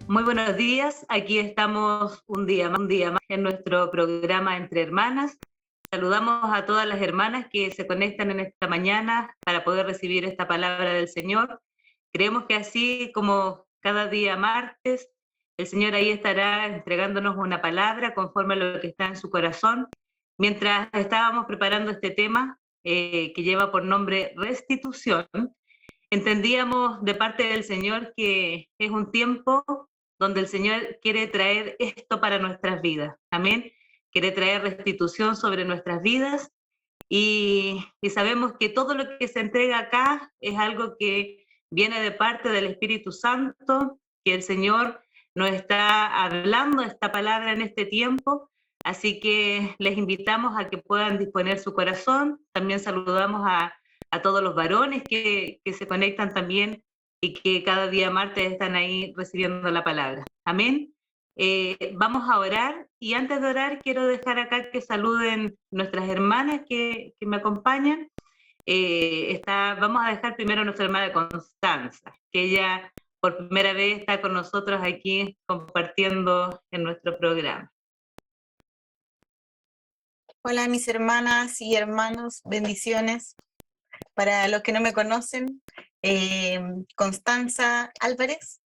Muy buenos días, aquí estamos un día más en nuestro programa Entre Hermanas. Saludamos a todas las hermanas que se conectan en esta mañana para poder recibir esta palabra del Señor. Creemos que así como cada día martes, el Señor ahí estará entregándonos una palabra conforme a lo que está en su corazón. Mientras estábamos preparando este tema que lleva por nombre restitución, entendíamos de parte del Señor que es un tiempo donde el Señor quiere traer esto para nuestras vidas. Amén. Quiere traer restitución sobre nuestras vidas y sabemos que todo lo que se entrega acá es algo que viene de parte del Espíritu Santo, que el Señor nos está hablando esta palabra en este tiempo. Así que les invitamos a que puedan disponer su corazón. También saludamos a todos los varones que se conectan también y que cada día martes están ahí recibiendo la palabra. Amén. Vamos a orar y antes de orar quiero dejar acá que saluden nuestras hermanas que me acompañan. Vamos a dejar primero a nuestra hermana Constanza, que ella por primera vez está con nosotros aquí compartiendo en nuestro programa. Hola mis hermanas y hermanos, bendiciones. Para los que no me conocen, Constanza Álvarez,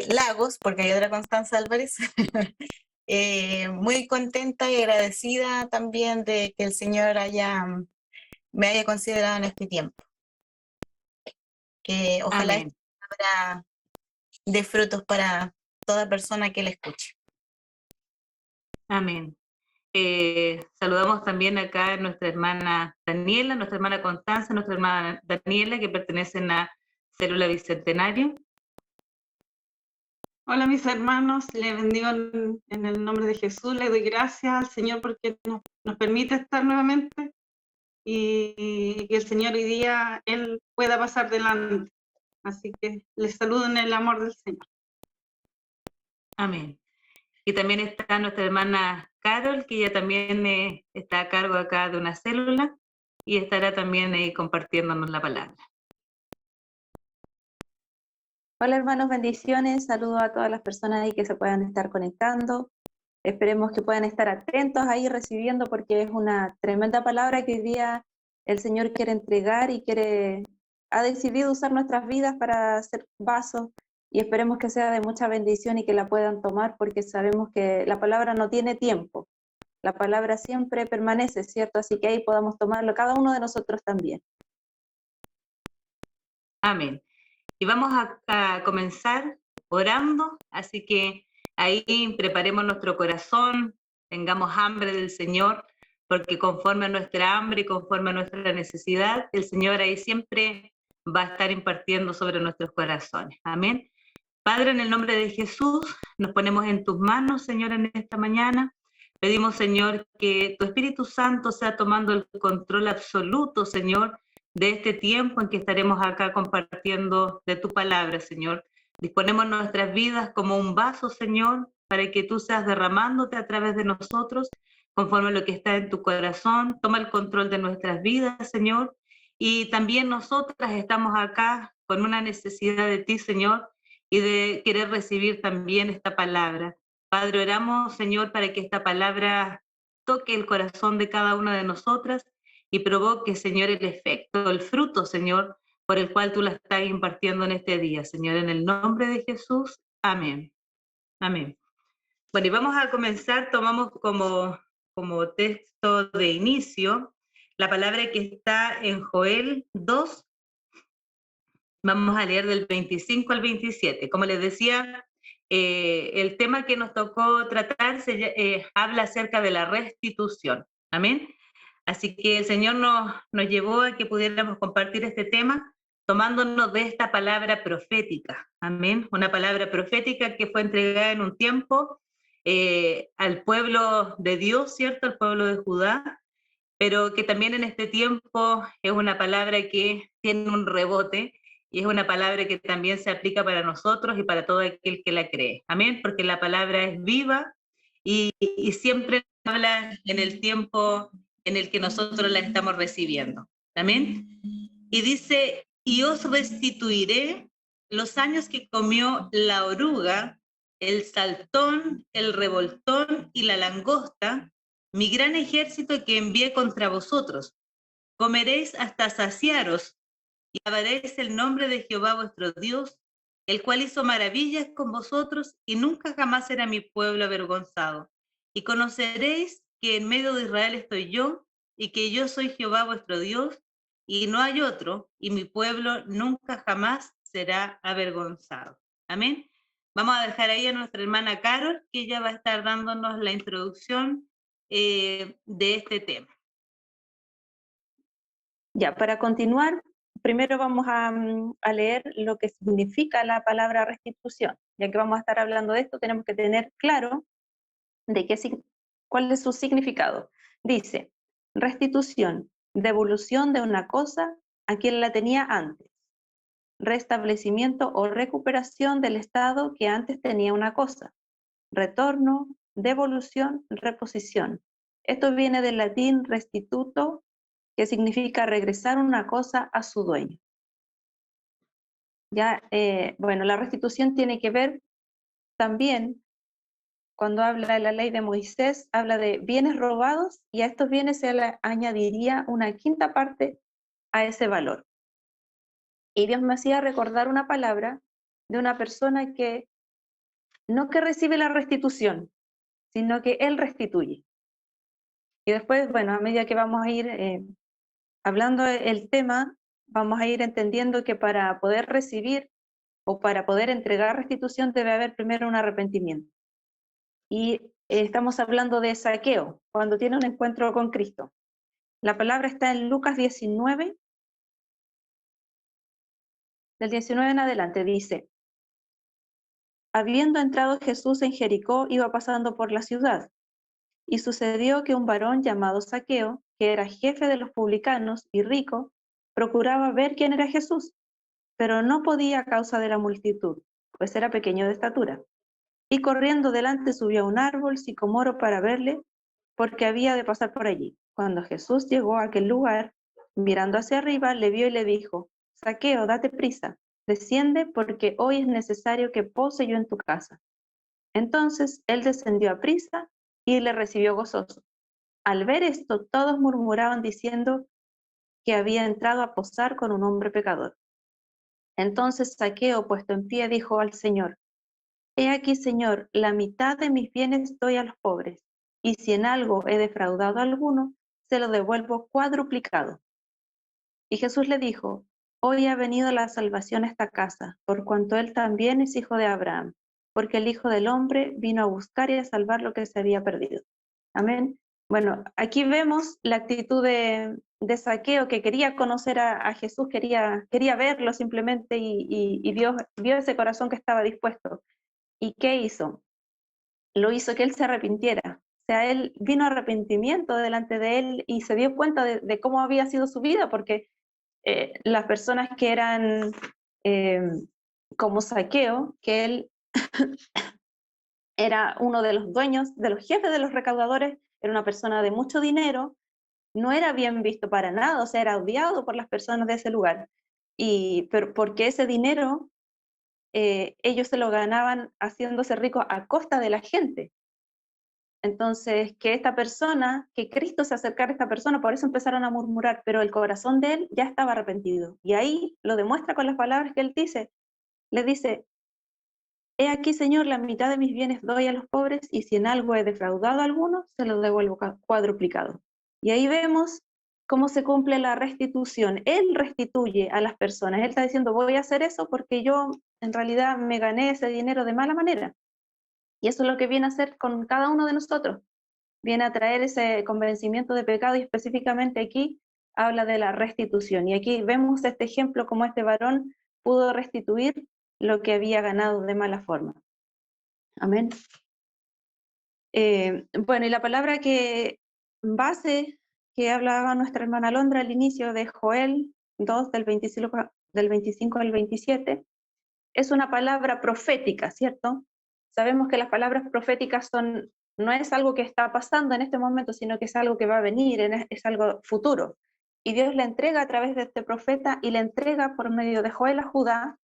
Lagos, porque hay otra Constanza Álvarez. Muy contenta y agradecida también de que el Señor me haya considerado en este tiempo. Que ojalá Amén. esta palabra dé frutos para toda persona que la escuche. Amén. Saludamos también acá a nuestra hermana Daniela, nuestra hermana Constanza, nuestra hermana Daniela, que pertenecen a Célula Bicentenario. Hola mis hermanos, les bendigo en el nombre de Jesús, le doy gracias al Señor porque nos permite estar nuevamente y que el Señor hoy día Él pueda pasar delante. Así que les saludo en el amor del Señor. Amén. Y también está nuestra hermana Carol, que ella también está a cargo acá de una célula y estará también compartiéndonos la palabra. Hola hermanos, bendiciones, saludo a todas las personas ahí que se puedan estar conectando. Esperemos que puedan estar atentos ahí recibiendo porque es una tremenda palabra que hoy día el Señor quiere entregar y ha decidido usar nuestras vidas para hacer vasos y esperemos que sea de mucha bendición y que la puedan tomar porque sabemos que la palabra no tiene tiempo. La palabra siempre permanece, ¿cierto? Así que ahí podamos tomarlo cada uno de nosotros también. Amén. Y vamos a comenzar orando, así que ahí preparemos nuestro corazón, tengamos hambre del Señor, porque conforme a nuestra hambre y conforme a nuestra necesidad, el Señor ahí siempre va a estar impartiendo sobre nuestros corazones. Amén. Padre, en el nombre de Jesús, nos ponemos en tus manos, Señor, en esta mañana. Pedimos, Señor, que tu Espíritu Santo sea tomando el control absoluto, Señor, de este tiempo en que estaremos acá compartiendo de tu palabra, Señor. Disponemos nuestras vidas como un vaso, Señor, para que tú seas derramándote a través de nosotros, conforme a lo que está en tu corazón. Toma el control de nuestras vidas, Señor. Y también nosotras estamos acá con una necesidad de ti, Señor, y de querer recibir también esta palabra. Padre, oramos, Señor, para que esta palabra toque el corazón de cada una de nosotras y provoque, Señor, el efecto, el fruto, Señor, por el cual tú la estás impartiendo en este día, Señor, en el nombre de Jesús. Amén. Amén. Bueno, y vamos a comenzar, tomamos como texto de inicio la palabra que está en Joel 2. Vamos a leer del 25 al 27. Como les decía, el tema que nos tocó tratar habla acerca de la restitución. Amén. Así que el Señor nos llevó a que pudiéramos compartir este tema tomándonos de esta palabra profética. Amén. Una palabra profética que fue entregada en un tiempo al pueblo de Dios, ¿cierto? Al pueblo de Judá, pero que también en este tiempo es una palabra que tiene un rebote y es una palabra que también se aplica para nosotros y para todo aquel que la cree. Amén, porque la palabra es viva y siempre habla en el tiempo en el que nosotros la estamos recibiendo. Amén. Y dice, y os restituiré los años que comió la oruga, el saltón, el revoltón y la langosta, mi gran ejército que envié contra vosotros. Comeréis hasta saciaros y alabaréis el nombre de Jehová vuestro Dios, el cual hizo maravillas con vosotros y nunca jamás será mi pueblo avergonzado. Y conoceréis que en medio de Israel estoy yo y que yo soy Jehová vuestro Dios y no hay otro, y mi pueblo nunca jamás será avergonzado. Amén. Vamos a dejar ahí a nuestra hermana Carol, que ella va a estar dándonos la introducción de este tema. Ya, para continuar, primero vamos a leer lo que significa la palabra restitución. Ya que vamos a estar hablando de esto, tenemos que tener claro de cuál es su significado. Dice, restitución, devolución de una cosa a quien la tenía antes. Restablecimiento o recuperación del estado que antes tenía una cosa. Retorno, devolución, reposición. Esto viene del latín restituto, que significa regresar una cosa a su dueño. Ya, bueno, la restitución tiene que ver también, cuando habla de la ley de Moisés, habla de bienes robados y a estos bienes se le añadiría una quinta parte a ese valor. Y Dios me hacía recordar una palabra de una persona que no que recibe la restitución, sino que Él restituye. Y después, bueno, a medida que vamos a ir hablando el tema, vamos a ir entendiendo que para poder recibir o para poder entregar restitución debe haber primero un arrepentimiento. Y estamos hablando de Zaqueo, cuando tiene un encuentro con Cristo. La palabra está en Lucas 19, del 19 en adelante, dice: habiendo entrado Jesús en Jericó, iba pasando por la ciudad, y sucedió que un varón llamado Zaqueo, que era jefe de los publicanos y rico, procuraba ver quién era Jesús, pero no podía a causa de la multitud, pues era pequeño de estatura. Y corriendo delante subió a un árbol sicomoro para verle, porque había de pasar por allí. Cuando Jesús llegó a aquel lugar, mirando hacia arriba, le vio y le dijo: Zaqueo, date prisa, desciende, porque hoy es necesario que pose yo en tu casa. Entonces él descendió a prisa y le recibió gozoso. Al ver esto, todos murmuraban diciendo que había entrado a posar con un hombre pecador. Entonces Zaqueo, puesto en pie, dijo al Señor: He aquí, Señor, la mitad de mis bienes doy a los pobres, y si en algo he defraudado a alguno, se lo devuelvo cuadruplicado. Y Jesús le dijo: Hoy ha venido la salvación a esta casa, por cuanto él también es hijo de Abraham, porque el Hijo del Hombre vino a buscar y a salvar lo que se había perdido. Amén. Bueno, aquí vemos la actitud de Zaqueo, que quería conocer a Jesús, quería verlo simplemente, y Dios vio ese corazón que estaba dispuesto. ¿Y qué hizo? Lo hizo que él se arrepintiera. O sea, él vino arrepentimiento delante de él y se dio cuenta de cómo había sido su vida, porque las personas que eran como Zaqueo, que él era uno de los dueños, de los jefes de los recaudadores, era una persona de mucho dinero, no era bien visto para nada, o sea, era odiado por las personas de ese lugar. Pero porque ese dinero ellos se lo ganaban haciéndose ricos a costa de la gente. Entonces, que esta persona, que Cristo se acercara a esta persona, por eso empezaron a murmurar, pero el corazón de él ya estaba arrepentido. Y ahí lo demuestra con las palabras que él dice. Le dice: He aquí, Señor, la mitad de mis bienes doy a los pobres, y si en algo he defraudado a alguno, se lo devuelvo cuadruplicado. Y ahí vemos cómo se cumple la restitución. Él restituye a las personas. Él está diciendo: voy a hacer eso porque yo en realidad me gané ese dinero de mala manera. Y eso es lo que viene a hacer con cada uno de nosotros. Viene a traer ese convencimiento de pecado, y específicamente aquí habla de la restitución. Y aquí vemos este ejemplo, como este varón pudo restituir lo que había ganado de mala forma. Amén. Bueno, y la palabra base que hablaba nuestra hermana Alondra al inicio, de Joel 2, del 25 al 27, es una palabra profética, ¿cierto? Sabemos que las palabras proféticas no es algo que está pasando en este momento, sino que es algo que va a venir, es algo futuro. Y Dios le entrega a través de este profeta, y le entrega por medio de Joel a Judá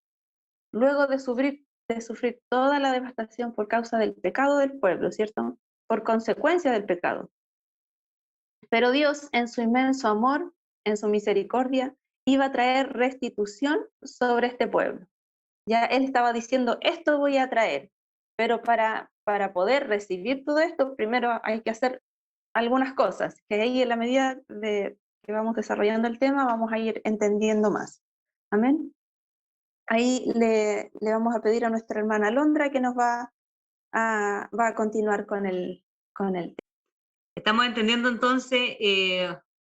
luego de sufrir toda la devastación por causa del pecado del pueblo, ¿cierto? Por consecuencia del pecado. Pero Dios, en su inmenso amor, en su misericordia, iba a traer restitución sobre este pueblo. Ya Él estaba diciendo, esto voy a traer, pero para poder recibir todo esto, primero hay que hacer algunas cosas, que ahí en la medida de que vamos desarrollando el tema, vamos a ir entendiendo más. Amén. Ahí le vamos a pedir a nuestra hermana Londra que nos va a continuar con el tema. Estamos entendiendo entonces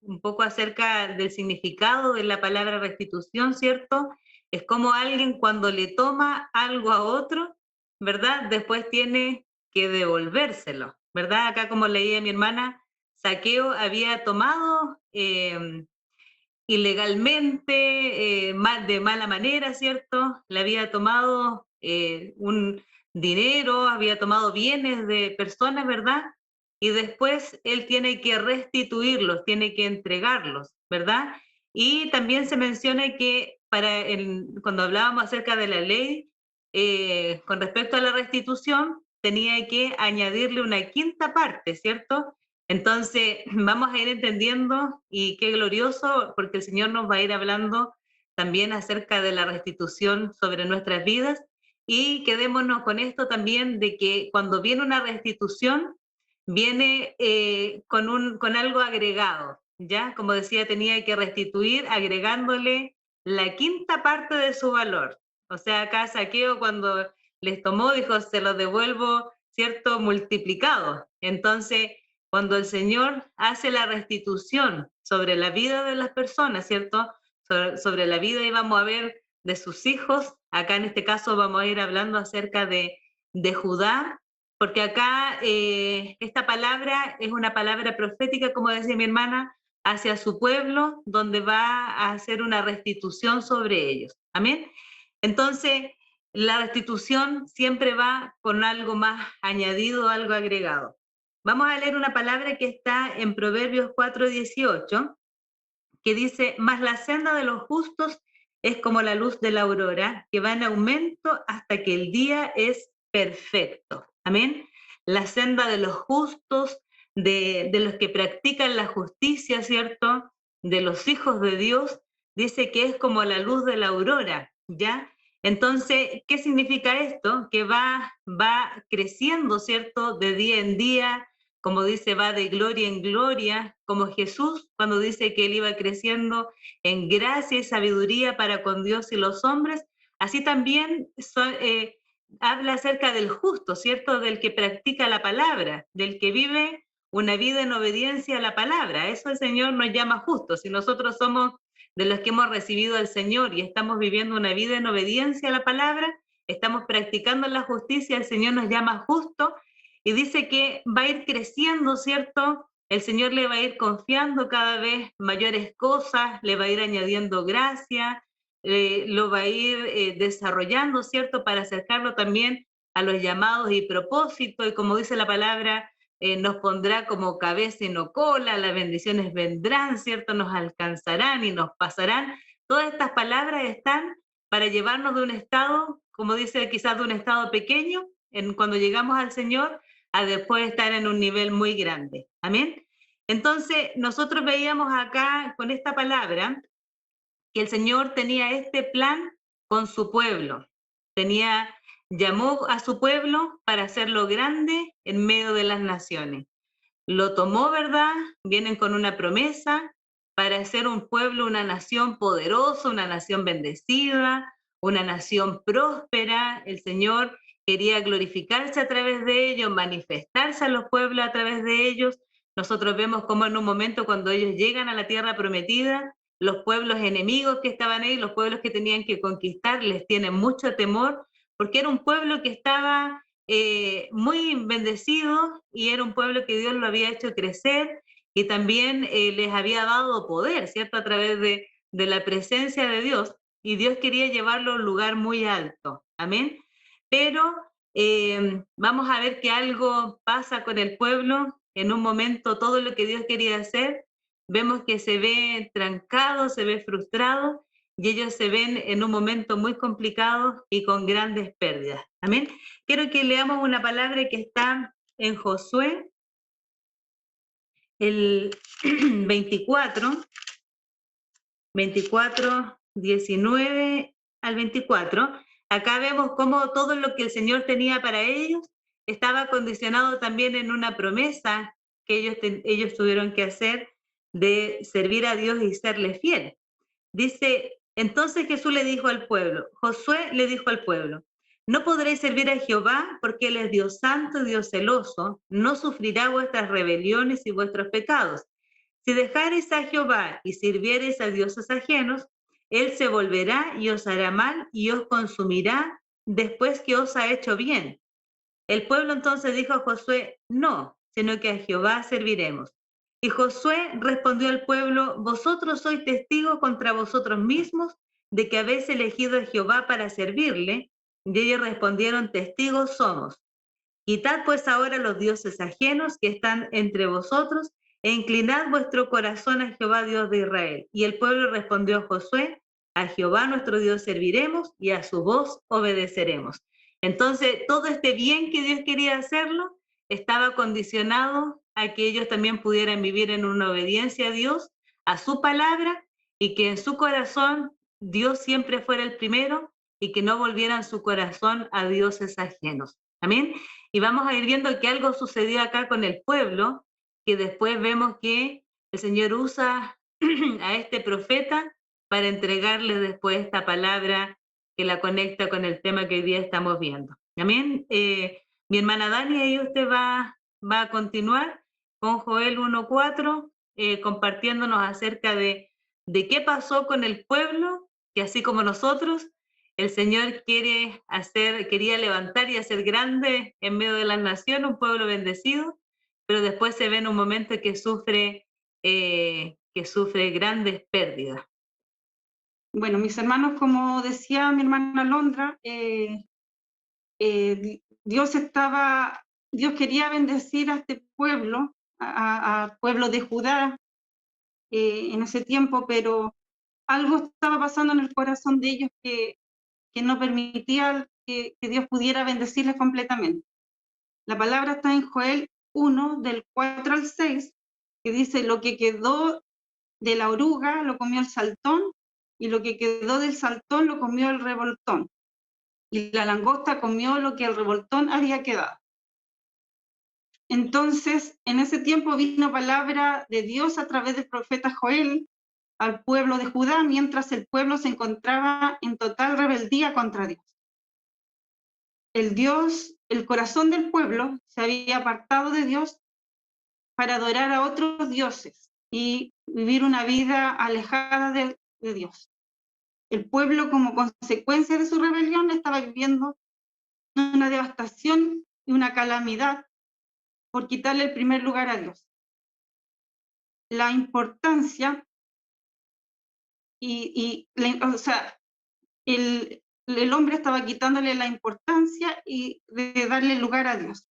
un poco acerca del significado de la palabra restitución, ¿cierto? Es como alguien cuando le toma algo a otro, ¿verdad? Después tiene que devolvérselo, ¿verdad? Acá como leía mi hermana, Zaqueo había tomado ilegalmente, de mala manera, ¿cierto? Le había tomado un dinero, había tomado bienes de personas, ¿verdad? Y después él tiene que restituirlos, tiene que entregarlos, ¿verdad? Y también se menciona que cuando hablábamos acerca de la ley, con respecto a la restitución, tenía que añadirle una quinta parte, ¿cierto? Entonces, vamos a ir entendiendo, y qué glorioso, porque el Señor nos va a ir hablando también acerca de la restitución sobre nuestras vidas, y quedémonos con esto también de que cuando viene una restitución, viene con algo agregado, ¿ya? Como decía, tenía que restituir agregándole la quinta parte de su valor. O sea, acá Zaqueo cuando les tomó, dijo, se los devuelvo, ¿cierto? Multiplicado. Entonces, cuando el Señor hace la restitución sobre la vida de las personas, ¿cierto? Sobre la vida, y vamos a ver de sus hijos, acá en este caso vamos a ir hablando acerca de Judá, porque acá esta palabra es una palabra profética, como decía mi hermana, hacia su pueblo, donde va a hacer una restitución sobre ellos. Amén. Entonces, la restitución siempre va con algo más añadido, algo agregado. Vamos a leer una palabra que está en Proverbios 4:18, que dice, mas la senda de los justos es como la luz de la aurora, que va en aumento hasta que el día es perfecto. Amén. La senda de los justos, de los que practican la justicia, ¿cierto? De los hijos de Dios, dice que es como la luz de la aurora, ¿ya? Entonces, ¿qué significa esto? Que va creciendo, ¿cierto? De día en día, como dice, va de gloria en gloria, como Jesús cuando dice que él iba creciendo en gracia y sabiduría para con Dios y los hombres, así también habla acerca del justo, ¿cierto? Del que practica la palabra, del que vive una vida en obediencia a la palabra. Eso el Señor nos llama justo. Si nosotros somos de los que hemos recibido al Señor y estamos viviendo una vida en obediencia a la palabra, estamos practicando la justicia, el Señor nos llama justo, y dice que va a ir creciendo, ¿cierto? El Señor le va a ir confiando cada vez mayores cosas, le va a ir añadiendo gracia, lo va a ir desarrollando, ¿cierto? Para acercarlo también a los llamados y propósitos, y como dice la palabra, nos pondrá como cabeza y no cola, las bendiciones vendrán, ¿cierto? Nos alcanzarán y nos pasarán. Todas estas palabras están para llevarnos de un estado, como dice, quizás de un estado pequeño, cuando llegamos al Señor, a después estar en un nivel muy grande. Amén. Entonces, nosotros veíamos acá con esta palabra que el Señor tenía este plan con su pueblo. Llamó a su pueblo para hacerlo grande en medio de las naciones. Lo tomó, ¿verdad? Vienen con una promesa para hacer un pueblo, una nación poderosa, una nación bendecida, una nación próspera. El Señor quería glorificarse a través de ellos, manifestarse a los pueblos a través de ellos. Nosotros vemos cómo en un momento cuando ellos llegan a la tierra prometida, los pueblos enemigos que estaban ahí, los pueblos que tenían que conquistar, les tienen mucho temor, porque era un pueblo que estaba muy bendecido, y era un pueblo que Dios lo había hecho crecer, y también les había dado poder, ¿cierto? A través de la presencia de Dios, y Dios quería llevarlo a un lugar muy alto. Amén. Pero vamos a ver que algo pasa con el pueblo. En un momento todo lo que Dios quería hacer, vemos que se ve trancado, se ve frustrado, y ellos se ven en un momento muy complicado y con grandes pérdidas. Amén. Quiero que leamos una palabra que está en Josué, el 24, 19 al 24. Acá vemos cómo todo lo que el Señor tenía para ellos estaba condicionado también en una promesa que ellos tuvieron que hacer de servir a Dios y serle fiel. Dice, entonces Jesús le dijo al pueblo, Josué le dijo al pueblo, no podréis servir a Jehová porque Él es Dios santo y Dios celoso, no sufrirá vuestras rebeliones y vuestros pecados. Si dejareis a Jehová y sirviereis a dioses ajenos, Él se volverá y os hará mal y os consumirá después que os ha hecho bien. El pueblo entonces dijo a Josué, no, sino que a Jehová serviremos. Y Josué respondió al pueblo, vosotros sois testigos contra vosotros mismos de que habéis elegido a Jehová para servirle. Y ellos respondieron, testigos somos. Quitad pues ahora los dioses ajenos que están entre vosotros e inclinad vuestro corazón a Jehová Dios de Israel. Y el pueblo respondió a Josué, a Jehová nuestro Dios serviremos y a su voz obedeceremos. Entonces, todo este bien que Dios quería hacerlo estaba condicionado a que ellos también pudieran vivir en una obediencia a Dios, a su palabra, y que en su corazón Dios siempre fuera el primero y que no volvieran su corazón a dioses ajenos. Amén. Y vamos a ir viendo que algo sucedió acá con el pueblo, que después vemos que el Señor usa a este profeta para entregarle después esta palabra que la conecta con el tema que hoy día estamos viendo. Amén. Mi hermana Dani, ahí usted va a continuar con Joel 1:4, compartiéndonos acerca de qué pasó con el pueblo, que así como nosotros, el Señor quería levantar y hacer grande en medio de las naciones, un pueblo bendecido, pero después se ve en un momento que sufre grandes pérdidas. Bueno, mis hermanos, como decía mi hermana Londra, Dios quería bendecir a este pueblo, al pueblo de Judá en ese tiempo, pero algo estaba pasando en el corazón de ellos que no permitía que Dios pudiera bendecirles completamente. La palabra está en Joel 1, del 4 al 6, que dice, lo que quedó de la oruga lo comió el saltón, y lo que quedó del saltón lo comió el revoltón, y la langosta comió lo que el revoltón había quedado. Entonces, en ese tiempo vino palabra de Dios a través del profeta Joel al pueblo de Judá, mientras el pueblo se encontraba en total rebeldía contra Dios. El corazón del pueblo se había apartado de Dios para adorar a otros dioses y vivir una vida alejada de Dios. El pueblo, como consecuencia de su rebelión, estaba viviendo una devastación y una calamidad por quitarle el primer lugar a Dios. La importancia el hombre estaba quitándole la importancia y de darle lugar a Dios.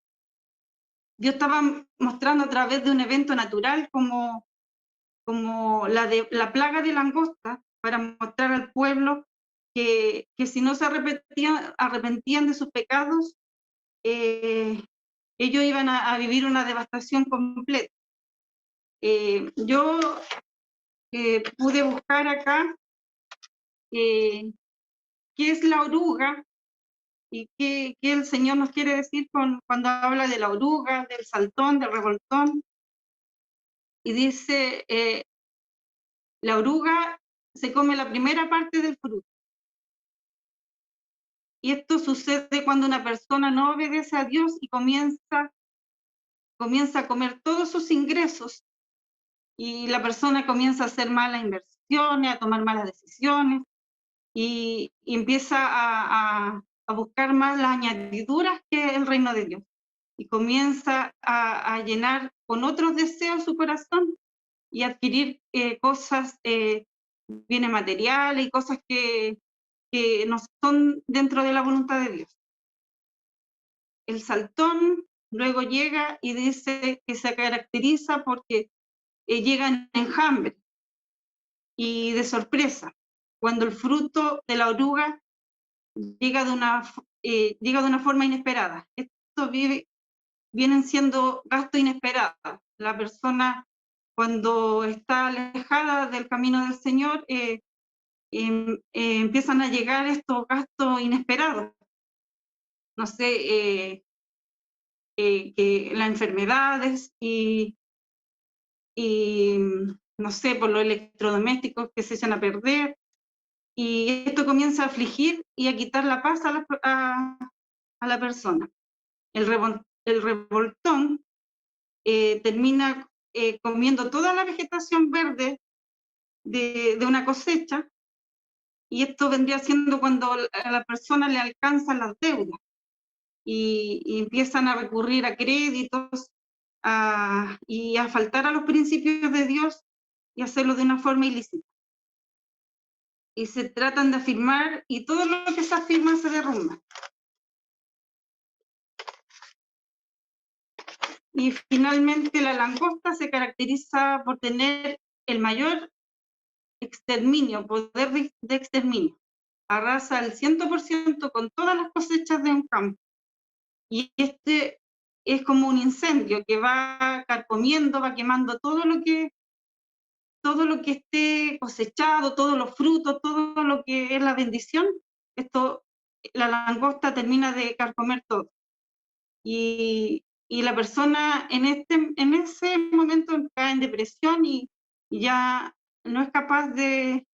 Dios estaba mostrando a través de un evento natural como la plaga de langosta, para mostrar al pueblo que si no se arrepentían de sus pecados, ellos iban a vivir una devastación completa. Yo pude buscar acá qué es la oruga y qué el Señor nos quiere decir cuando habla de la oruga, del saltón, del revoltón. Y dice, la oruga se come la primera parte del fruto. Y esto sucede cuando una persona no obedece a Dios y comienza a comer todos sus ingresos, y la persona comienza a hacer malas inversiones, a tomar malas decisiones, y empieza a buscar más las añadiduras que el reino de Dios. Y comienza a llenar con otros deseos su corazón y adquirir cosas, bienes materiales y cosas que no son dentro de la voluntad de Dios. El saltón luego llega y dice que se caracteriza porque llega en enjambre y de sorpresa. cuando el fruto de la oruga llega de una forma inesperada. Esto vienen siendo gastos inesperados. La persona, cuando está alejada del camino del Señor, empiezan a llegar estos gastos inesperados. No sé, que las enfermedades y no sé, por los electrodomésticos que se echan a perder, y esto comienza a afligir y a quitar la paz a la persona. El revoltón termina comiendo toda la vegetación verde de una cosecha, y esto vendría siendo cuando a la persona le alcanzan las deudas y empiezan a recurrir a créditos y a faltar a los principios de Dios y hacerlo de una forma ilícita. Y se tratan de afirmar, y todo lo que se afirma se derrumba. Y finalmente la langosta se caracteriza por tener el mayor poder de exterminio. Arrasa el 100% con todas las cosechas de un campo. Y este es como un incendio que va carcomiendo, va quemando todo lo que esté cosechado, todos los frutos, todo lo que es la bendición. La langosta termina de carcomer todo. Y la persona en ese momento cae en depresión y ya no es capaz de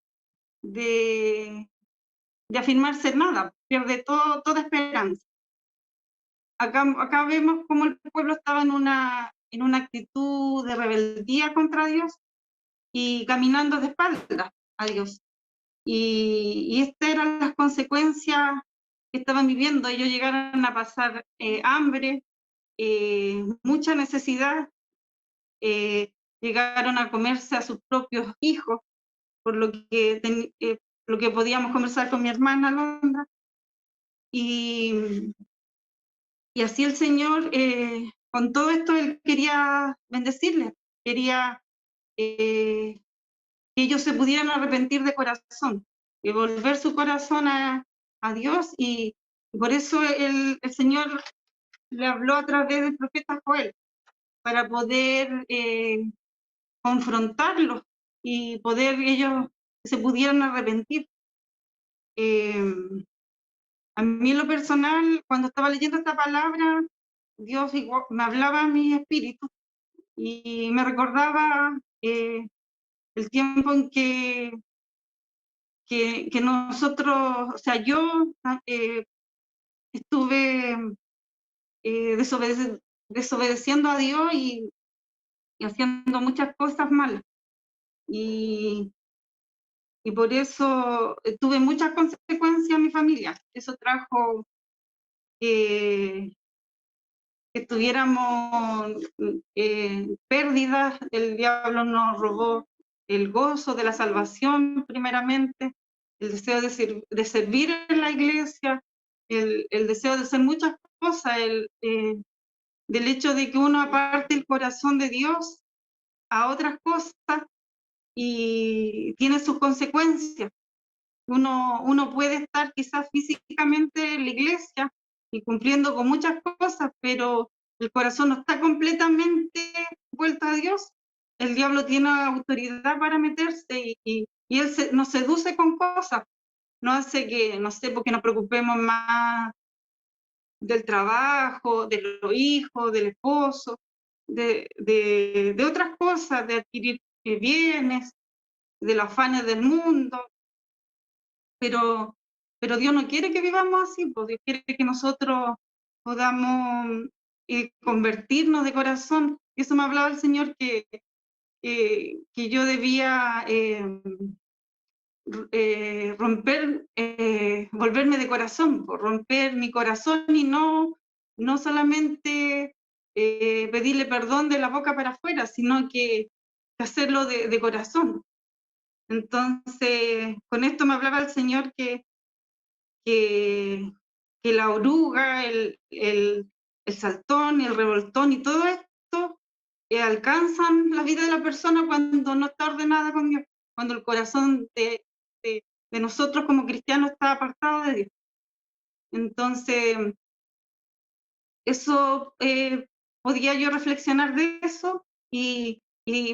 afirmarse nada, pierde toda esperanza. Acá vemos cómo el pueblo estaba en una actitud de rebeldía contra Dios y caminando de espaldas a Dios. Y estas eran las consecuencias que estaban viviendo. Ellos llegaron a pasar hambre, mucha necesidad, llegaron a comerse a sus propios hijos, por lo que podíamos conversar con mi hermana Londra. Y así el Señor, con todo esto, Él quería bendecirles, quería que ellos se pudieran arrepentir de corazón, y volver su corazón a Dios, y por eso el Señor le habló a través del profeta Joel, para poder confrontarlos y poder ellos se pudieran arrepentir. A mí en lo personal, cuando estaba leyendo esta palabra, Dios me hablaba a mi espíritu y me recordaba el tiempo en que nosotros, o sea, yo estuve desobedeciendo a Dios y haciendo muchas cosas malas. Y por eso tuve muchas consecuencias en mi familia. Eso trajo que tuviéramos pérdidas. El diablo nos robó el gozo de la salvación primeramente, el deseo de servir en la iglesia, el deseo de hacer muchas cosas, del hecho de que uno aparte el corazón de Dios a otras cosas y tiene sus consecuencias. Uno puede estar quizás físicamente en la iglesia y cumpliendo con muchas cosas, pero el corazón no está completamente vuelto a Dios. El diablo tiene autoridad para meterse y él nos seduce con cosas. No hace que, no sé, porque nos preocupemos más del trabajo, de los hijos, del esposo, de otras cosas, de adquirir bienes, de los afanes del mundo. Pero Dios no quiere que vivamos así, pues Dios quiere que nosotros podamos convertirnos de corazón. Y eso me hablaba el Señor, que yo debía volverme de corazón, pues, romper mi corazón y no solamente pedirle perdón de la boca para afuera, sino que hacerlo de corazón. Entonces, con esto me hablaba el Señor que la oruga, el saltón, el revoltón y todo esto alcanzan la vida de la persona cuando no está ordenada con Dios, cuando el corazón de nosotros como cristianos está apartado de Dios. Entonces, eso podía yo reflexionar de eso y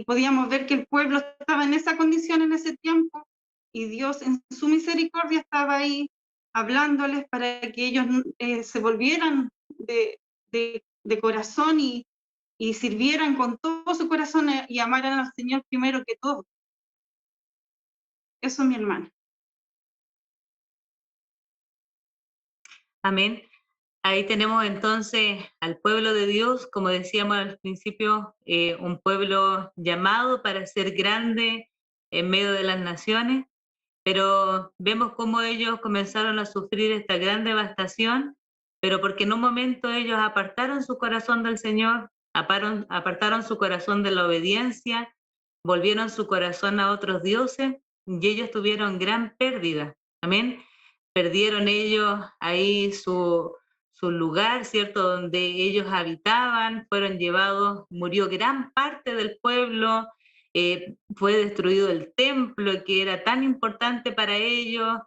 podíamos ver que el pueblo estaba en esa condición en ese tiempo y Dios en su misericordia estaba ahí hablándoles para que ellos se volvieran de corazón y sirvieran con todo su corazón y amaran al Señor primero que todo. Eso, mi hermana. Amén. Ahí tenemos entonces al pueblo de Dios, como decíamos al principio, un pueblo llamado para ser grande en medio de las naciones, pero vemos cómo ellos comenzaron a sufrir esta gran devastación, pero porque en un momento ellos apartaron su corazón del Señor, apartaron su corazón de la obediencia, volvieron su corazón a otros dioses y ellos tuvieron gran pérdida. Amén. Perdieron ellos ahí su lugar, ¿cierto? Donde ellos habitaban, fueron llevados, murió gran parte del pueblo, fue destruido el templo que era tan importante para ellos,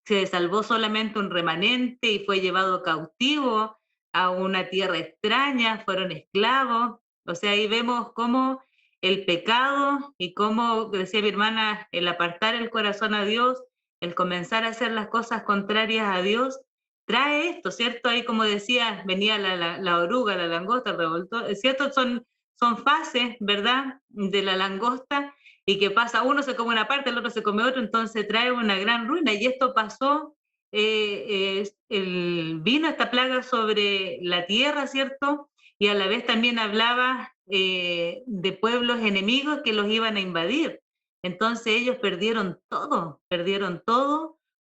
se salvó solamente un remanente y fue llevado cautivo a una tierra extraña, fueron esclavos. O sea, ahí vemos cómo el pecado y cómo, decía mi hermana, el apartar el corazón a Dios, el comenzar a hacer las cosas contrarias a Dios, trae esto, ¿cierto? Ahí como decía, venía la oruga, la langosta, el revoltón, ¿cierto? Son fases, ¿verdad? De la langosta, y que pasa, uno se come una parte, el otro se come otro, entonces trae una gran ruina, y esto pasó, vino esta plaga sobre la tierra, ¿cierto? Y a la vez también hablaba de pueblos enemigos que los iban a invadir. Entonces ellos perdieron todo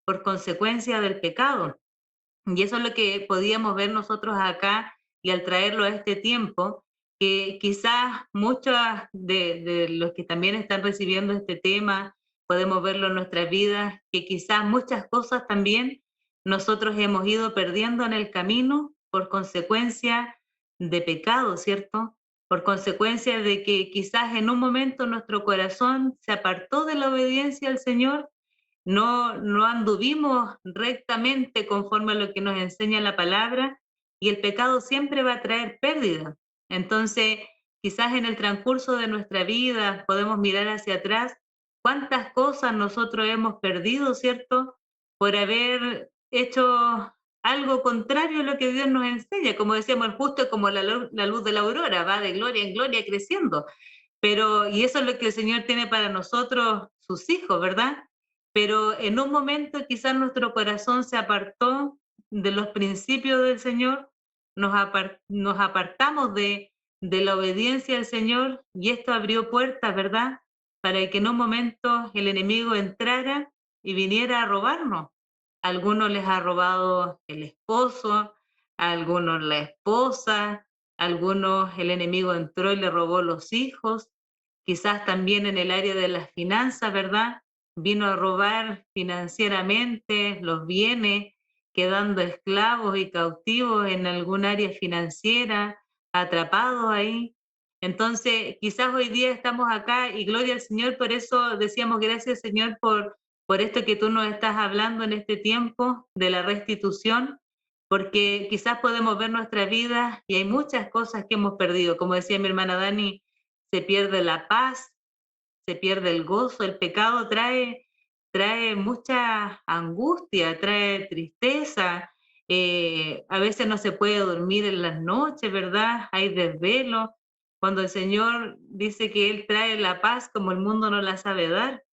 por consecuencia del pecado. Y eso es lo que podíamos ver nosotros acá, y al traerlo a este tiempo, que quizás muchos de los que también están recibiendo este tema, podemos verlo en nuestras vidas, que quizás muchas cosas también nosotros hemos ido perdiendo en el camino por consecuencia de pecado, ¿cierto? Por consecuencia de que quizás en un momento nuestro corazón se apartó de la obediencia al Señor, no anduvimos rectamente conforme a lo que nos enseña la palabra, y el pecado siempre va a traer pérdida. Entonces, quizás en el transcurso de nuestra vida podemos mirar hacia atrás cuántas cosas nosotros hemos perdido, ¿cierto? Por haber hecho algo contrario a lo que Dios nos enseña. Como decíamos, el justo es como la luz de la aurora, va de gloria en gloria creciendo. Pero, y eso es lo que el Señor tiene para nosotros, sus hijos, ¿verdad? Pero en un momento quizás nuestro corazón se apartó de los principios del Señor, nos apartamos de la obediencia al Señor, y esto abrió puertas, ¿verdad? Para que en un momento el enemigo entrara y viniera a robarnos. A algunos les ha robado el esposo, a algunos la esposa, a algunos el enemigo entró y le robó los hijos, quizás también en el área de las finanzas, ¿verdad? Vino a robar financieramente los bienes, quedando esclavos y cautivos en algún área financiera, atrapados ahí. Entonces, quizás hoy día estamos acá y gloria al Señor, por eso decíamos gracias, Señor, por esto que tú nos estás hablando en este tiempo de la restitución, porque quizás podemos ver nuestra vida y hay muchas cosas que hemos perdido. Como decía mi hermana Dani, se pierde la paz, se pierde el gozo, el pecado trae mucha angustia, trae tristeza, a veces no se puede dormir en las noches, ¿verdad? Hay desvelo, cuando el Señor dice que Él trae la paz como el mundo no la sabe dar.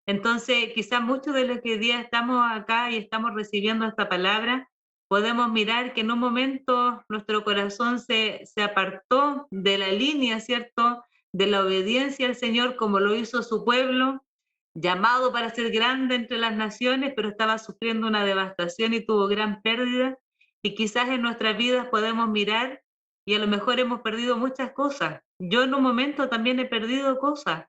Entonces, quizás muchos de los que hoy día estamos acá y estamos recibiendo esta palabra, podemos mirar que en un momento nuestro corazón se apartó de la línea, ¿cierto?, de la obediencia al Señor, como lo hizo su pueblo, llamado para ser grande entre las naciones, pero estaba sufriendo una devastación y tuvo gran pérdida. Y quizás en nuestras vidas podemos mirar y a lo mejor hemos perdido muchas cosas. Yo en un momento también he perdido cosas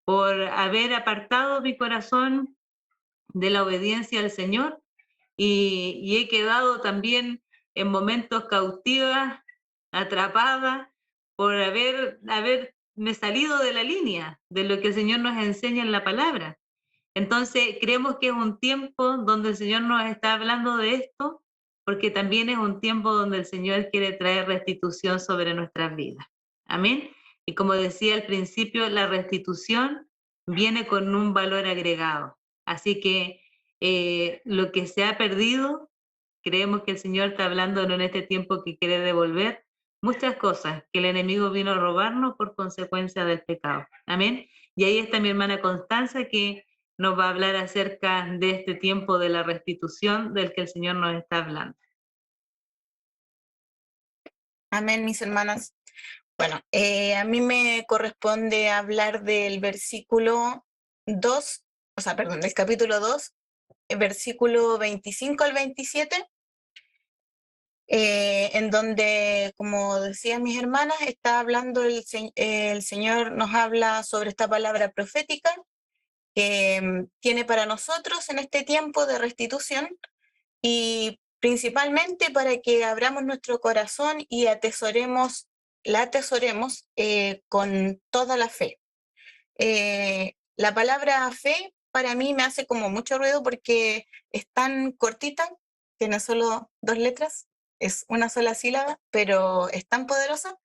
por haber apartado mi corazón de la obediencia al Señor, y he quedado también en momentos cautiva, atrapada, por haberme salido de la línea de lo que el Señor nos enseña en la palabra. Entonces, creemos que es un tiempo donde el Señor nos está hablando de esto, porque también es un tiempo donde el Señor quiere traer restitución sobre nuestras vidas. Amén. Y como decía al principio, la restitución viene con un valor agregado. Así que lo que se ha perdido, creemos que el Señor está hablando en este tiempo que quiere devolver muchas cosas que el enemigo vino a robarnos por consecuencia del pecado. Amén. Y ahí está mi hermana Constanza, que nos va a hablar acerca de este tiempo de la restitución del que el Señor nos está hablando. Amén, mis hermanas. Bueno, a mí me corresponde hablar del versículo 2, o sea, perdón, del capítulo 2, versículo 25 al 27, en donde, como decían mis hermanas, está hablando el Señor nos habla sobre esta palabra profética que tiene para nosotros en este tiempo de restitución y principalmente para que abramos nuestro corazón y la atesoremos con toda la fe. La palabra fe para mí me hace como mucho ruido porque es tan cortita, tiene solo 2 letras, es una sola sílaba, pero es tan poderosa.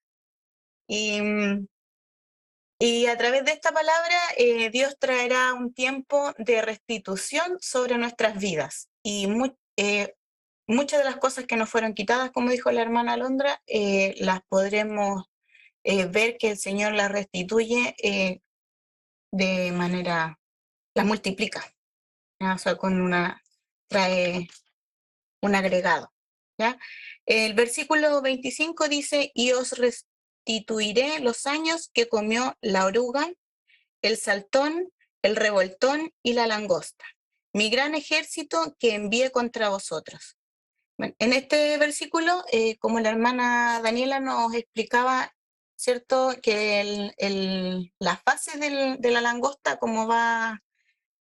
Y a través de esta palabra, Dios traerá un tiempo de restitución sobre nuestras vidas. Y muchas de las cosas que nos fueron quitadas, como dijo la hermana Alondra, las podremos ver que el Señor las restituye de manera, las multiplica, ¿ya? O sea, trae un agregado, ¿ya? El versículo 25 dice, y os restituiré los años que comió la oruga, el saltón, el revoltón y la langosta, mi gran ejército que envié contra vosotros. Bueno, en este versículo, como la hermana Daniela nos explicaba, ¿cierto? Que la fase de la langosta, cómo va,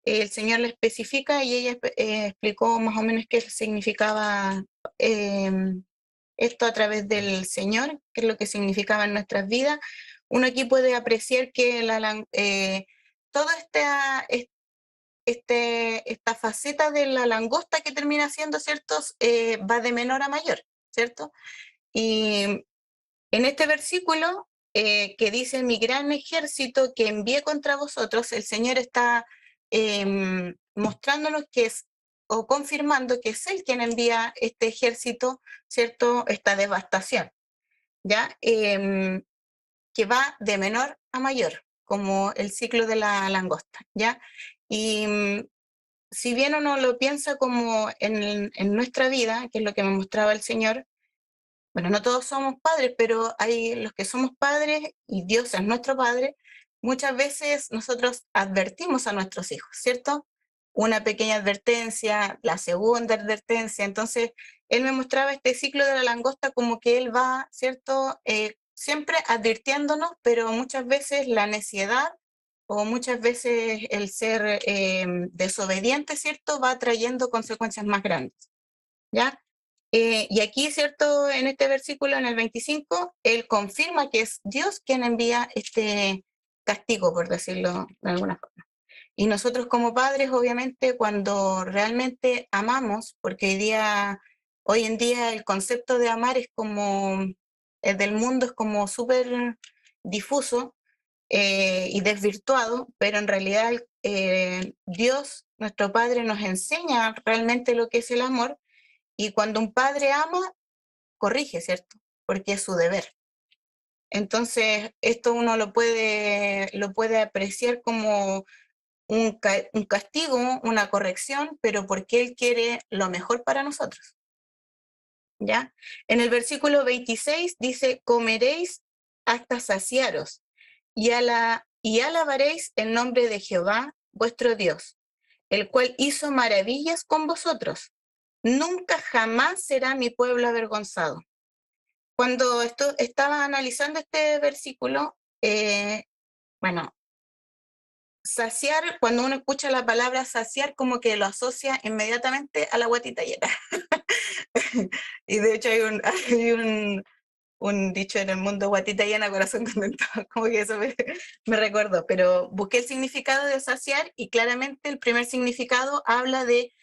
el Señor le especifica y ella explicó más o menos qué significaba esto a través del Señor, qué es lo que significaba en nuestras vidas. Uno aquí puede apreciar que toda esta faceta de la langosta que termina siendo, ¿cierto? Va de menor a mayor, ¿cierto? Y en este versículo que dice, mi gran ejército que envié contra vosotros, el Señor está mostrándonos que es, o confirmando que es Él quien envía este ejército, ¿cierto? Esta devastación, ¿ya? Que va de menor a mayor, como el ciclo de la langosta, ¿ya? Y si bien uno lo piensa como en nuestra vida, que es lo que me mostraba el Señor, bueno, no todos somos padres, pero hay los que somos padres y Dios es nuestro Padre, muchas veces nosotros advertimos a nuestros hijos, ¿cierto? Una pequeña advertencia, la segunda advertencia, entonces Él me mostraba este ciclo de la langosta como que Él va, ¿cierto? Siempre advirtiéndonos, pero muchas veces la neciedad o muchas veces el ser desobediente, ¿cierto? Va trayendo consecuencias más grandes, ¿ya? Y aquí, ¿cierto? En este versículo, en el 25, Él confirma que es Dios quien envía este castigo, por decirlo de alguna forma. Y nosotros como padres, obviamente, cuando realmente amamos, porque hoy en día el concepto de amar es como, del mundo es como súper difuso y desvirtuado, pero en realidad Dios, nuestro Padre, nos enseña realmente lo que es el amor. Y cuando un padre ama, corrige, ¿cierto? Porque es su deber. Entonces, esto uno lo puede apreciar como un castigo, una corrección, pero porque Él quiere lo mejor para nosotros, ¿ya? En el versículo 26 dice, comeréis hasta saciaros y alabaréis el nombre de Jehová, vuestro Dios, el cual hizo maravillas con vosotros. Nunca jamás será mi pueblo avergonzado. Cuando estaba analizando este versículo, bueno, saciar, cuando uno escucha la palabra saciar, como que lo asocia inmediatamente a la guatita llena. Y de hecho hay un dicho en el mundo, guatita llena, corazón contento, como que eso me recordó, pero busqué el significado de saciar y claramente el primer significado habla de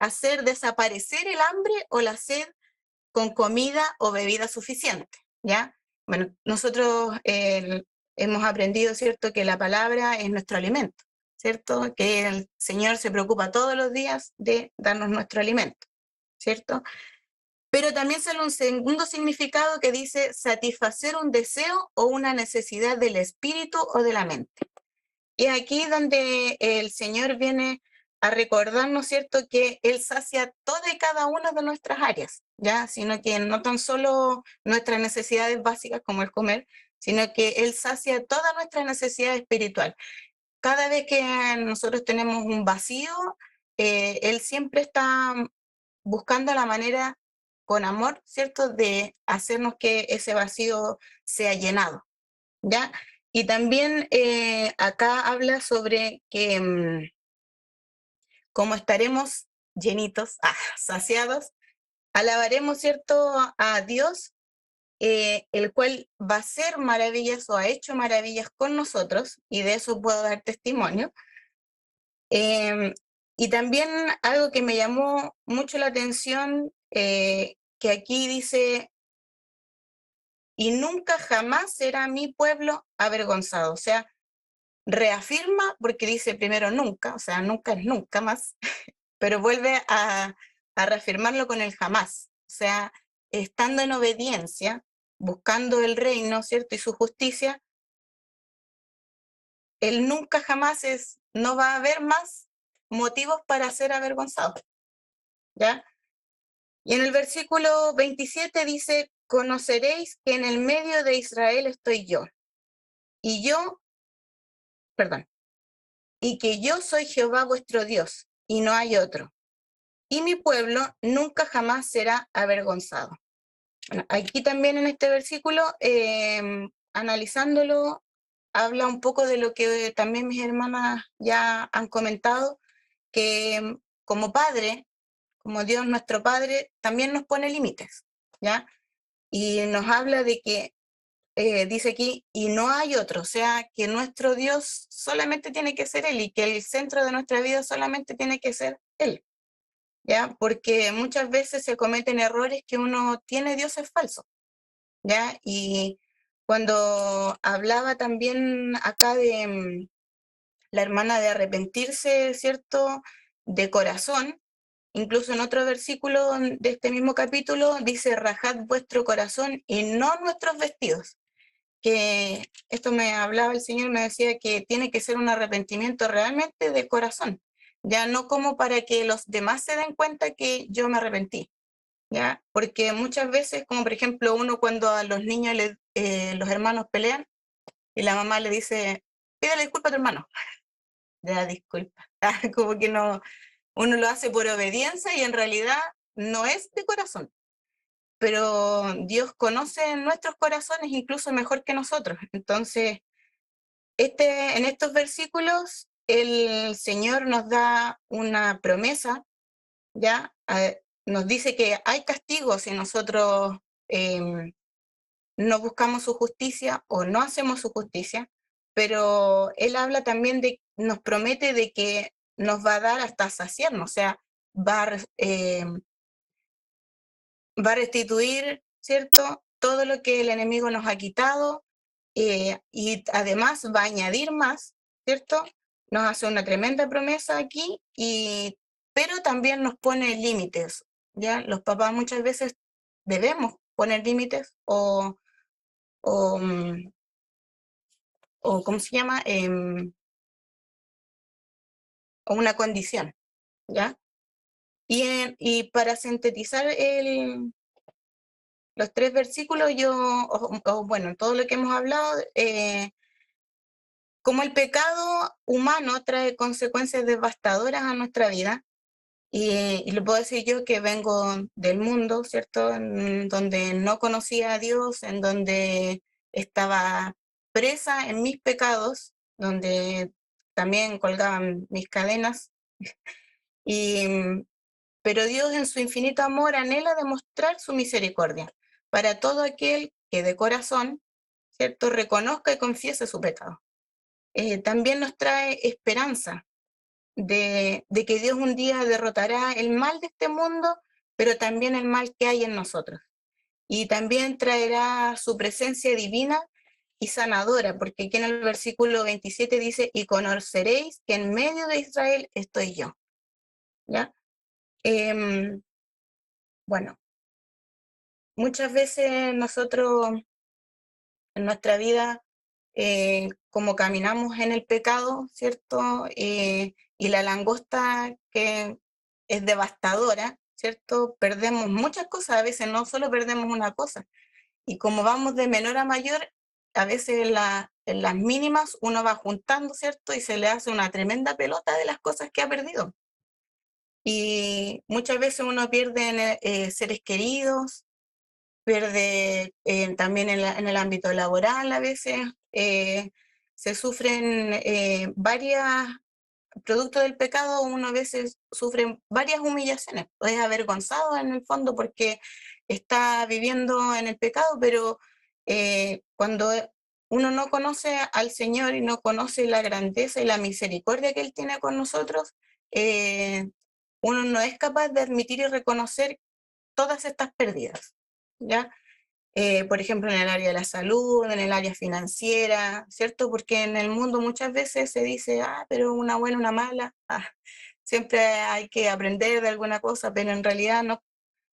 hacer desaparecer el hambre o la sed con comida o bebida suficiente, ¿ya? Bueno, nosotros hemos aprendido, ¿cierto?, que la palabra es nuestro alimento, ¿cierto? Que el Señor se preocupa todos los días de darnos nuestro alimento, ¿cierto? Pero también sale un segundo significado que dice satisfacer un deseo o una necesidad del espíritu o de la mente. Y aquí donde el Señor viene a recordarnos, ¿cierto?, que Él sacia toda y cada una de nuestras áreas, ¿ya? Sino que no tan solo nuestras necesidades básicas como el comer, sino que Él sacia toda nuestra necesidad espiritual. Cada vez que nosotros tenemos un vacío, Él siempre está buscando la manera, con amor, ¿cierto?, de hacernos que ese vacío sea llenado, ¿ya? Y también acá habla sobre que como estaremos llenitos, saciados, alabaremos, ¿cierto?, a Dios, el cual va a hacer maravillas o ha hecho maravillas con nosotros, y de eso puedo dar testimonio. Y también algo que me llamó mucho la atención, que aquí dice, y nunca jamás será mi pueblo avergonzado. O sea, reafirma, porque dice primero nunca, o sea, nunca es nunca más, pero vuelve a reafirmarlo con el jamás. O sea, estando en obediencia, buscando el reino, ¿cierto?, y su justicia, el nunca jamás es, no va a haber más motivos para ser avergonzado, ¿ya? Y en el versículo 27 dice, conoceréis que en el medio de Israel estoy yo, y que yo soy Jehová vuestro Dios, y no hay otro, y mi pueblo nunca jamás será avergonzado. Bueno, aquí también en este versículo, analizándolo, habla un poco de lo que también mis hermanas ya han comentado, que como Padre, como Dios nuestro Padre, también nos pone límites, ¿ya? Y nos habla de que, dice aquí, y no hay otro, o sea, que nuestro Dios solamente tiene que ser Él y que el centro de nuestra vida solamente tiene que ser Él, ¿ya? Porque muchas veces se cometen errores que uno tiene dioses falsos, ¿ya? Y cuando hablaba también acá de la hermana de arrepentirse, ¿cierto?, de corazón, incluso en otro versículo de este mismo capítulo dice, rajad vuestro corazón y no nuestros vestidos. Que esto me hablaba el Señor, me decía que tiene que ser un arrepentimiento realmente de corazón, ya no como para que los demás se den cuenta que yo me arrepentí, ¿ya? Porque muchas veces, como por ejemplo uno cuando a los niños, los hermanos pelean y la mamá le dice, pídele disculpa a tu hermano, le da disculpa, como que no, uno lo hace por obediencia y en realidad no es de corazón. Pero Dios conoce nuestros corazones incluso mejor que nosotros. Entonces, en estos versículos, el Señor nos da una promesa, ¿ya? Nos dice que hay castigo si nosotros no buscamos su justicia o no hacemos su justicia, pero Él habla también nos promete de que nos va a dar hasta saciarnos, o sea, va a restituir, ¿cierto?, todo lo que el enemigo nos ha quitado, y además va a añadir más, ¿cierto? Nos hace una tremenda promesa aquí, pero también nos pone límites, ¿ya? Los papás muchas veces debemos poner límites o, mm, o ¿cómo se llama? O una condición, ¿ya? Y para sintetizar los 3 versículos, bueno, todo lo que hemos hablado, como el pecado humano trae consecuencias devastadoras a nuestra vida, y lo puedo decir yo que vengo del mundo, ¿cierto?, donde no conocía a Dios, en donde estaba presa en mis pecados, donde también colgaban mis cadenas, pero Dios en su infinito amor anhela demostrar su misericordia para todo aquel que de corazón, ¿cierto?, reconozca y confiese su pecado. También nos trae esperanza de que Dios un día derrotará el mal de este mundo, pero también el mal que hay en nosotros. Y también traerá su presencia divina y sanadora, porque aquí en el versículo 27 dice, y conoceréis que en medio de Israel estoy yo. ¿Ya? Bueno, muchas veces nosotros en nuestra vida, como caminamos en el pecado, ¿cierto? Y la langosta que es devastadora, ¿cierto? Perdemos muchas cosas, a veces no solo perdemos una cosa. Y como vamos de menor a mayor, a veces en las mínimas uno va juntando, ¿cierto? Y se le hace una tremenda pelota de las cosas que ha perdido. Y muchas veces uno pierde seres queridos, pierde también en el ámbito laboral a veces, se sufren varias, producto del pecado, uno a veces sufre varias humillaciones, es avergonzado en el fondo porque está viviendo en el pecado, pero cuando uno no conoce al Señor y no conoce la grandeza y la misericordia que Él tiene con nosotros, uno no es capaz de admitir y reconocer todas estas pérdidas, ¿ya? Por ejemplo, en el área de la salud, en el área financiera, ¿cierto? Porque en el mundo muchas veces se dice, pero una buena, una mala, siempre hay que aprender de alguna cosa, pero en realidad no.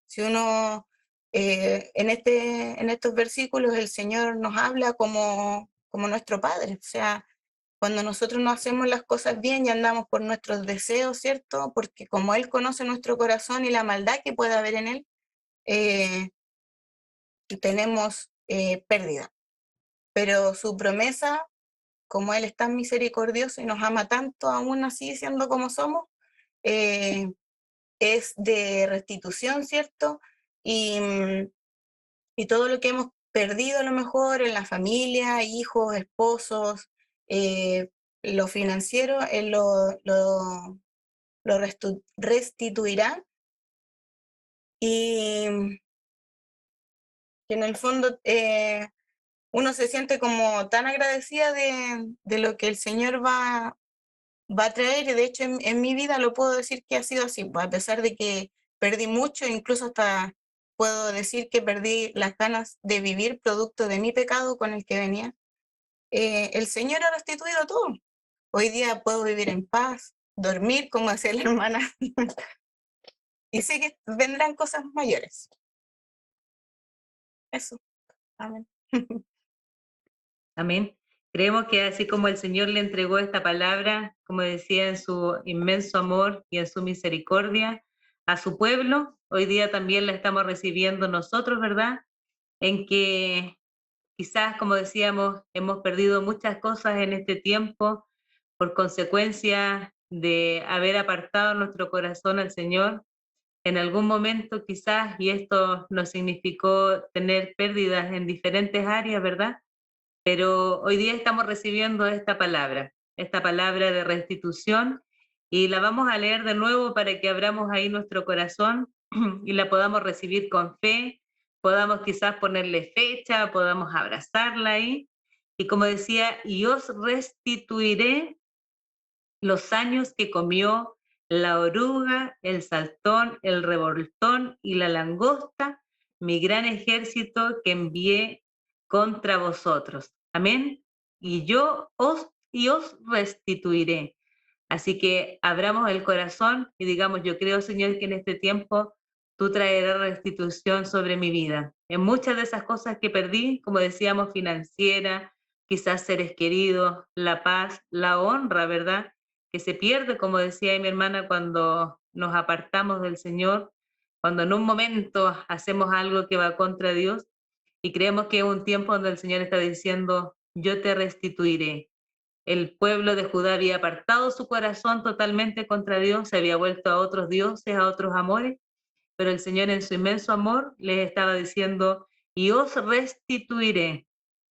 Si uno, en estos versículos el Señor nos habla como nuestro Padre, o sea, cuando nosotros no hacemos las cosas bien y andamos por nuestros deseos, ¿cierto? Porque como Él conoce nuestro corazón y la maldad que puede haber en él, tenemos pérdida. Pero su promesa, como Él es tan misericordioso y nos ama tanto, aún así siendo como somos, es de restitución, ¿cierto? Y, y todo lo que hemos perdido a lo mejor en la familia, hijos, esposos, lo financiero, Él lo restituirá. Y que en el fondo uno se siente como tan agradecida de lo que el Señor va a traer, y de hecho en mi vida lo puedo decir que ha sido así, pues, a pesar de que perdí mucho, incluso hasta puedo decir que perdí las ganas de vivir producto de mi pecado con el que venía, el Señor ha restituido todo. Hoy día puedo vivir en paz, dormir, como decía la hermana, y sé que vendrán cosas mayores. Eso, amén. Amén. Creemos que así como el Señor le entregó esta palabra, como decía, en su inmenso amor y en su misericordia a su pueblo, hoy día también la estamos recibiendo nosotros, ¿verdad? En que quizás, como decíamos, hemos perdido muchas cosas en este tiempo por consecuencia de haber apartado nuestro corazón al Señor. En algún momento quizás, y esto nos significó tener pérdidas en diferentes áreas, ¿verdad? Pero hoy día estamos recibiendo esta palabra de restitución, y la vamos a leer de nuevo para que abramos ahí nuestro corazón y la podamos recibir con fe, podamos quizás ponerle fecha, podamos abrazarla ahí. Y como decía, y os restituiré los años que comió la oruga, el saltón, el revoltón y la langosta, mi gran ejército que envié contra vosotros. Amén. Y os restituiré. Así que abramos el corazón y digamos, yo creo, Señor, que en este tiempo tú traerás restitución sobre mi vida. En muchas de esas cosas que perdí, como decíamos, financiera, quizás seres queridos, la paz, la honra, ¿verdad? Que se pierde, como decía mi hermana, cuando nos apartamos del Señor, cuando en un momento hacemos algo que va contra Dios, y creemos que es un tiempo donde el Señor está diciendo, yo te restituiré. El pueblo de Judá había apartado su corazón totalmente contra Dios, se había vuelto a otros dioses, a otros amores, pero el Señor en su inmenso amor les estaba diciendo, y os restituiré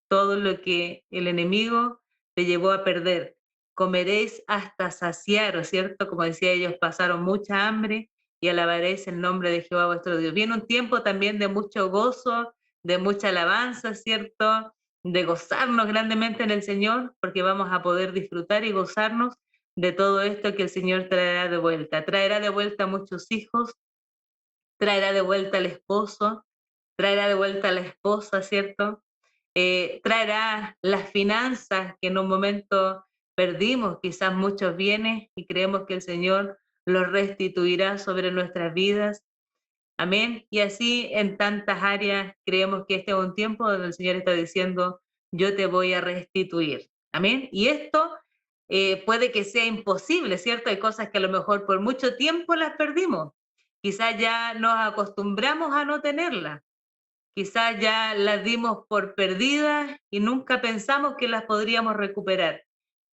todo lo que el enemigo te llevó a perder. Comeréis hasta saciaros, ¿cierto? Como decía, ellos pasaron mucha hambre y alabaréis el nombre de Jehová vuestro Dios. Viene un tiempo también de mucho gozo, de mucha alabanza, ¿cierto? De gozarnos grandemente en el Señor, porque vamos a poder disfrutar y gozarnos de todo esto que el Señor traerá de vuelta. Traerá de vuelta a muchos hijos, traerá de vuelta al esposo, traerá de vuelta a la esposa, ¿cierto? Traerá las finanzas que en un momento perdimos, quizás muchos bienes, y creemos que el Señor los restituirá sobre nuestras vidas. Amén. Y así en tantas áreas creemos que este es un tiempo donde el Señor está diciendo, yo te voy a restituir. Amén. Y esto puede que sea imposible, ¿cierto? Hay cosas que a lo mejor por mucho tiempo las perdimos. Quizás ya nos acostumbramos a no tenerlas. Quizás ya las dimos por perdidas y nunca pensamos que las podríamos recuperar.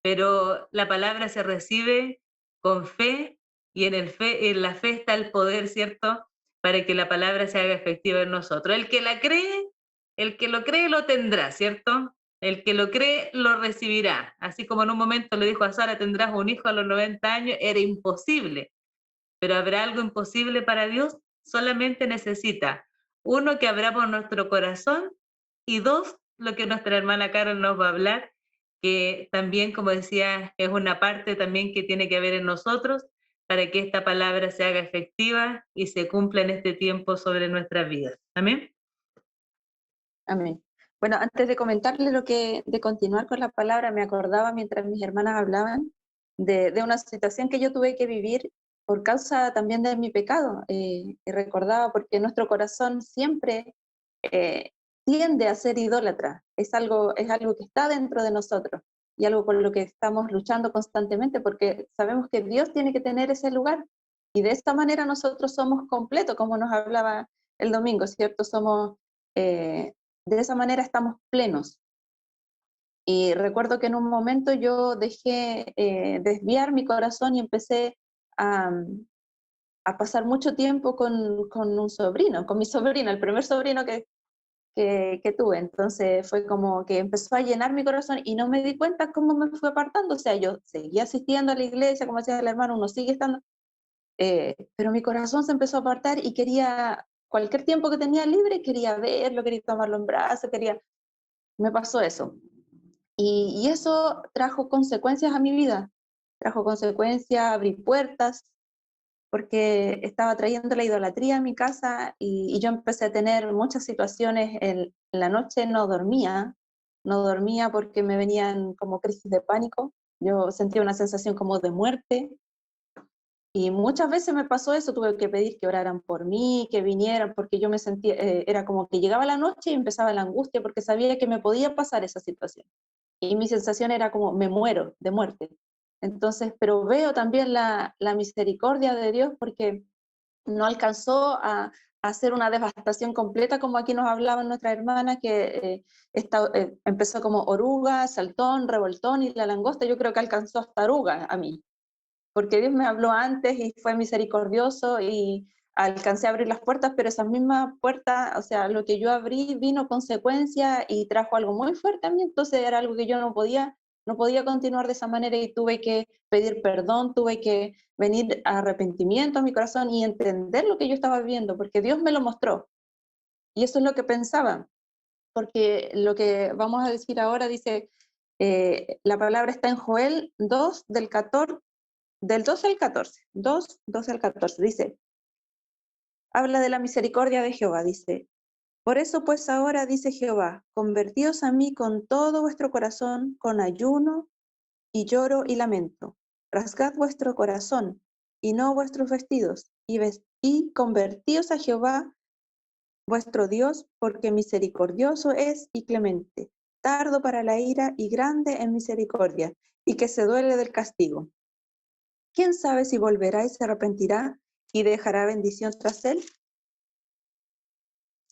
Pero la palabra se recibe con fe y en la fe está el poder, ¿cierto? Para que la palabra se haga efectiva en nosotros. El que la cree, el que lo cree lo tendrá, ¿cierto? El que lo cree lo recibirá. Así como en un momento le dijo a Sara, tendrás un hijo a los 90 años, era imposible. Pero ¿habrá algo imposible para Dios? Solamente necesita, uno, que abramos nuestro corazón, y dos, lo que nuestra hermana Carol nos va a hablar, que también, como decía, es una parte también que tiene que haber en nosotros para que esta palabra se haga efectiva y se cumpla en este tiempo sobre nuestras vidas. Amén. Amén. Bueno, antes de comentarle de continuar con la palabra, me acordaba mientras mis hermanas hablaban de una situación que yo tuve que vivir por causa también de mi pecado. Y recordaba porque nuestro corazón siempre eh, tiende a ser idólatra. Es algo que está dentro de nosotros y algo por lo que estamos luchando constantemente porque sabemos que Dios tiene que tener ese lugar. Y de esta manera nosotros somos completos, como nos hablaba el domingo, ¿cierto? De esa manera estamos plenos. Y recuerdo que en un momento yo dejé desviar mi corazón y empecé a, a pasar mucho tiempo con un sobrino, con mi sobrino, el primer sobrino que tuve. Entonces fue como que empezó a llenar mi corazón y no me di cuenta cómo me fue apartando. O sea, yo seguía asistiendo a la iglesia, como decía el hermano, uno sigue estando, pero mi corazón se empezó a apartar y quería, cualquier tiempo que tenía libre, quería verlo, quería tomarlo en brazos, me pasó eso. Y eso trajo consecuencias a mi vida, trajo consecuencias, abrí puertas, porque estaba trayendo la idolatría a mi casa y yo empecé a tener muchas situaciones. En la noche no dormía porque me venían como crisis de pánico, yo sentía una sensación como de muerte. Y muchas veces me pasó eso, tuve que pedir que oraran por mí, que vinieran, porque yo me sentía, era como que llegaba la noche y empezaba la angustia porque sabía que me podía pasar esa situación. Y mi sensación era como, me muero de muerte. Entonces, pero veo también la misericordia de Dios porque no alcanzó a hacer una devastación completa, como aquí nos hablaba nuestra hermana, que empezó como oruga, saltón, revoltón y la langosta. Yo creo que alcanzó hasta oruga a mí, porque Dios me habló antes y fue misericordioso y alcancé a abrir las puertas, pero esas mismas puertas, o sea, lo que yo abrí vino consecuencia y trajo algo muy fuerte a mí, entonces era algo que yo no podía continuar de esa manera y tuve que pedir perdón, tuve que venir a arrepentimiento a mi corazón y entender lo que yo estaba viviendo, porque Dios me lo mostró. Y eso es lo que pensaba, porque lo que vamos a decir ahora dice, la palabra está en Joel 2, del 12 al 14, 12 al 14, dice, habla de la misericordia de Jehová, dice, por eso pues ahora, dice Jehová, convertíos a mí con todo vuestro corazón, con ayuno y lloro y lamento. Rasgad vuestro corazón y no vuestros vestidos, y convertíos a Jehová vuestro Dios, porque misericordioso es y clemente, tardo para la ira y grande en misericordia, y que se duele del castigo. ¿Quién sabe si volverá y se arrepentirá y dejará bendición tras él?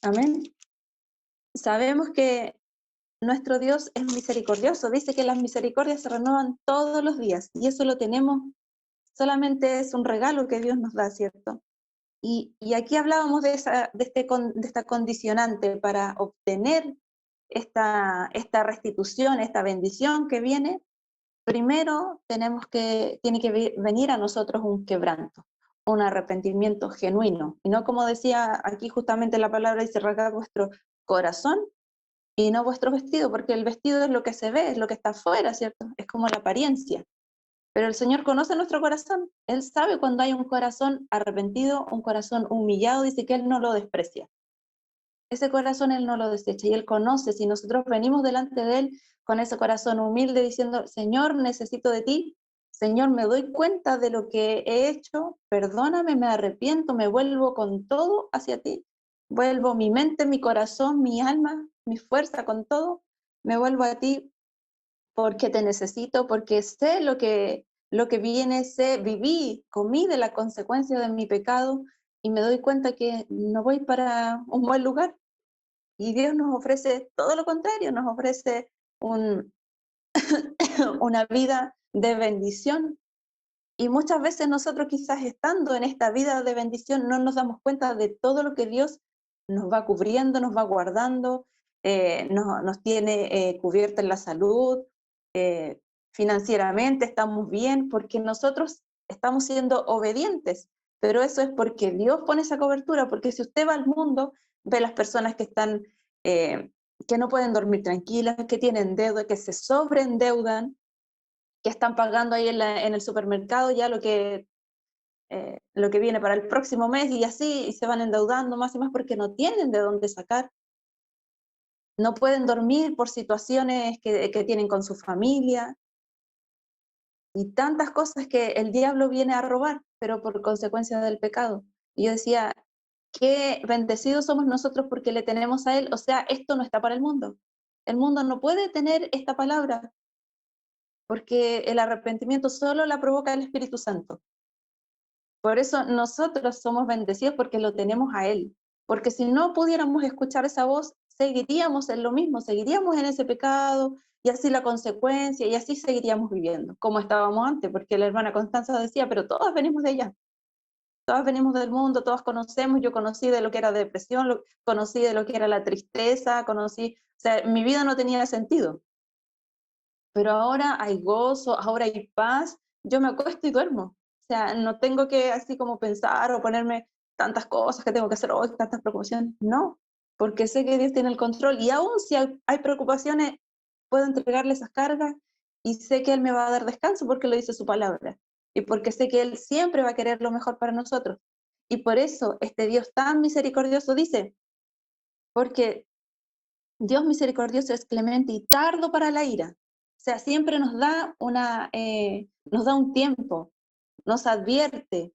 Amén. Sabemos que nuestro Dios es misericordioso. Dice que las misericordias se renuevan todos los días y eso lo tenemos, solamente es un regalo que Dios nos da, ¿cierto? Y aquí hablábamos de esta condicionante para obtener esta restitución, esta bendición que viene. Primero tiene que venir a nosotros un quebranto, un arrepentimiento genuino, y no como decía aquí justamente la palabra, dice, rasgad vuestro corazón y no vuestro vestido, porque el vestido es lo que se ve, es lo que está afuera, ¿cierto? Es como la apariencia. Pero el Señor conoce nuestro corazón. Él sabe cuando hay un corazón arrepentido, un corazón humillado, dice que Él no lo desprecia. Ese corazón Él no lo desecha y Él conoce. Si nosotros venimos delante de Él con ese corazón humilde diciendo, Señor, necesito de ti, Señor, me doy cuenta de lo que he hecho, perdóname, me arrepiento, me vuelvo con todo hacia ti, vuelvo mi mente, mi corazón, mi alma, mi fuerza con todo, me vuelvo a ti porque te necesito, porque sé lo que viene, sé, viví, comí de la consecuencia de mi pecado y me doy cuenta que no voy para un buen lugar. Y Dios nos ofrece todo lo contrario, nos ofrece un, una vida de bendición. Y muchas veces nosotros quizás estando en esta vida de bendición no nos damos cuenta de todo lo que Dios nos va cubriendo, nos va guardando, nos tiene cubierta en la salud, eh, financieramente estamos bien, porque nosotros estamos siendo obedientes, pero eso es porque Dios pone esa cobertura, porque si usted va al mundo, ve las personas que están, que no pueden dormir tranquilas, que tienen deuda, que se sobreendeudan, que están pagando ahí en el supermercado ya lo que viene para el próximo mes y así, y se van endeudando más y más porque no tienen de dónde sacar. No pueden dormir por situaciones que tienen con su familia y tantas cosas que el diablo viene a robar, pero por consecuencia del pecado. Y yo decía, qué bendecidos somos nosotros porque le tenemos a Él. O sea, esto no está para el mundo. El mundo no puede tener esta palabra porque el arrepentimiento solo la provoca el Espíritu Santo. Por eso nosotros somos bendecidos porque lo tenemos a Él. Porque si no pudiéramos escuchar esa voz, seguiríamos en lo mismo, seguiríamos en ese pecado y así la consecuencia y así seguiríamos viviendo como estábamos antes, porque la hermana Constanza decía, pero todas venimos de allá, todas venimos del mundo, todas conocemos, yo conocí de lo que era depresión, conocí de lo que era la tristeza, conocí, o sea, mi vida no tenía sentido, pero ahora hay gozo, ahora hay paz, yo me acuesto y duermo. O sea, no tengo que así como pensar o ponerme tantas cosas que tengo que hacer hoy, tantas preocupaciones. No, porque sé que Dios tiene el control y aún si hay preocupaciones, puedo entregarle esas cargas y sé que Él me va a dar descanso porque lo dice su palabra y porque sé que Él siempre va a querer lo mejor para nosotros. Y por eso este Dios tan misericordioso dice, porque Dios misericordioso es clemente y tardo para la ira. O sea, siempre nos da un tiempo, nos advierte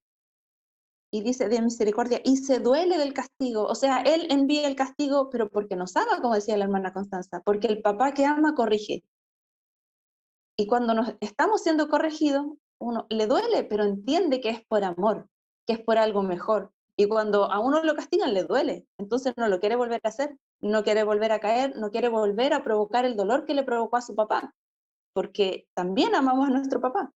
y dice de misericordia y se duele del castigo. O sea, Él envía el castigo, pero porque nos ama, como decía la hermana Constanza, porque el papá que ama corrige. Y cuando nos estamos siendo corregidos, uno le duele, pero entiende que es por amor, que es por algo mejor. Y cuando a uno lo castigan, le duele. Entonces no lo quiere volver a hacer, no quiere volver a caer, no quiere volver a provocar el dolor que le provocó a su papá, porque también amamos a nuestro papá.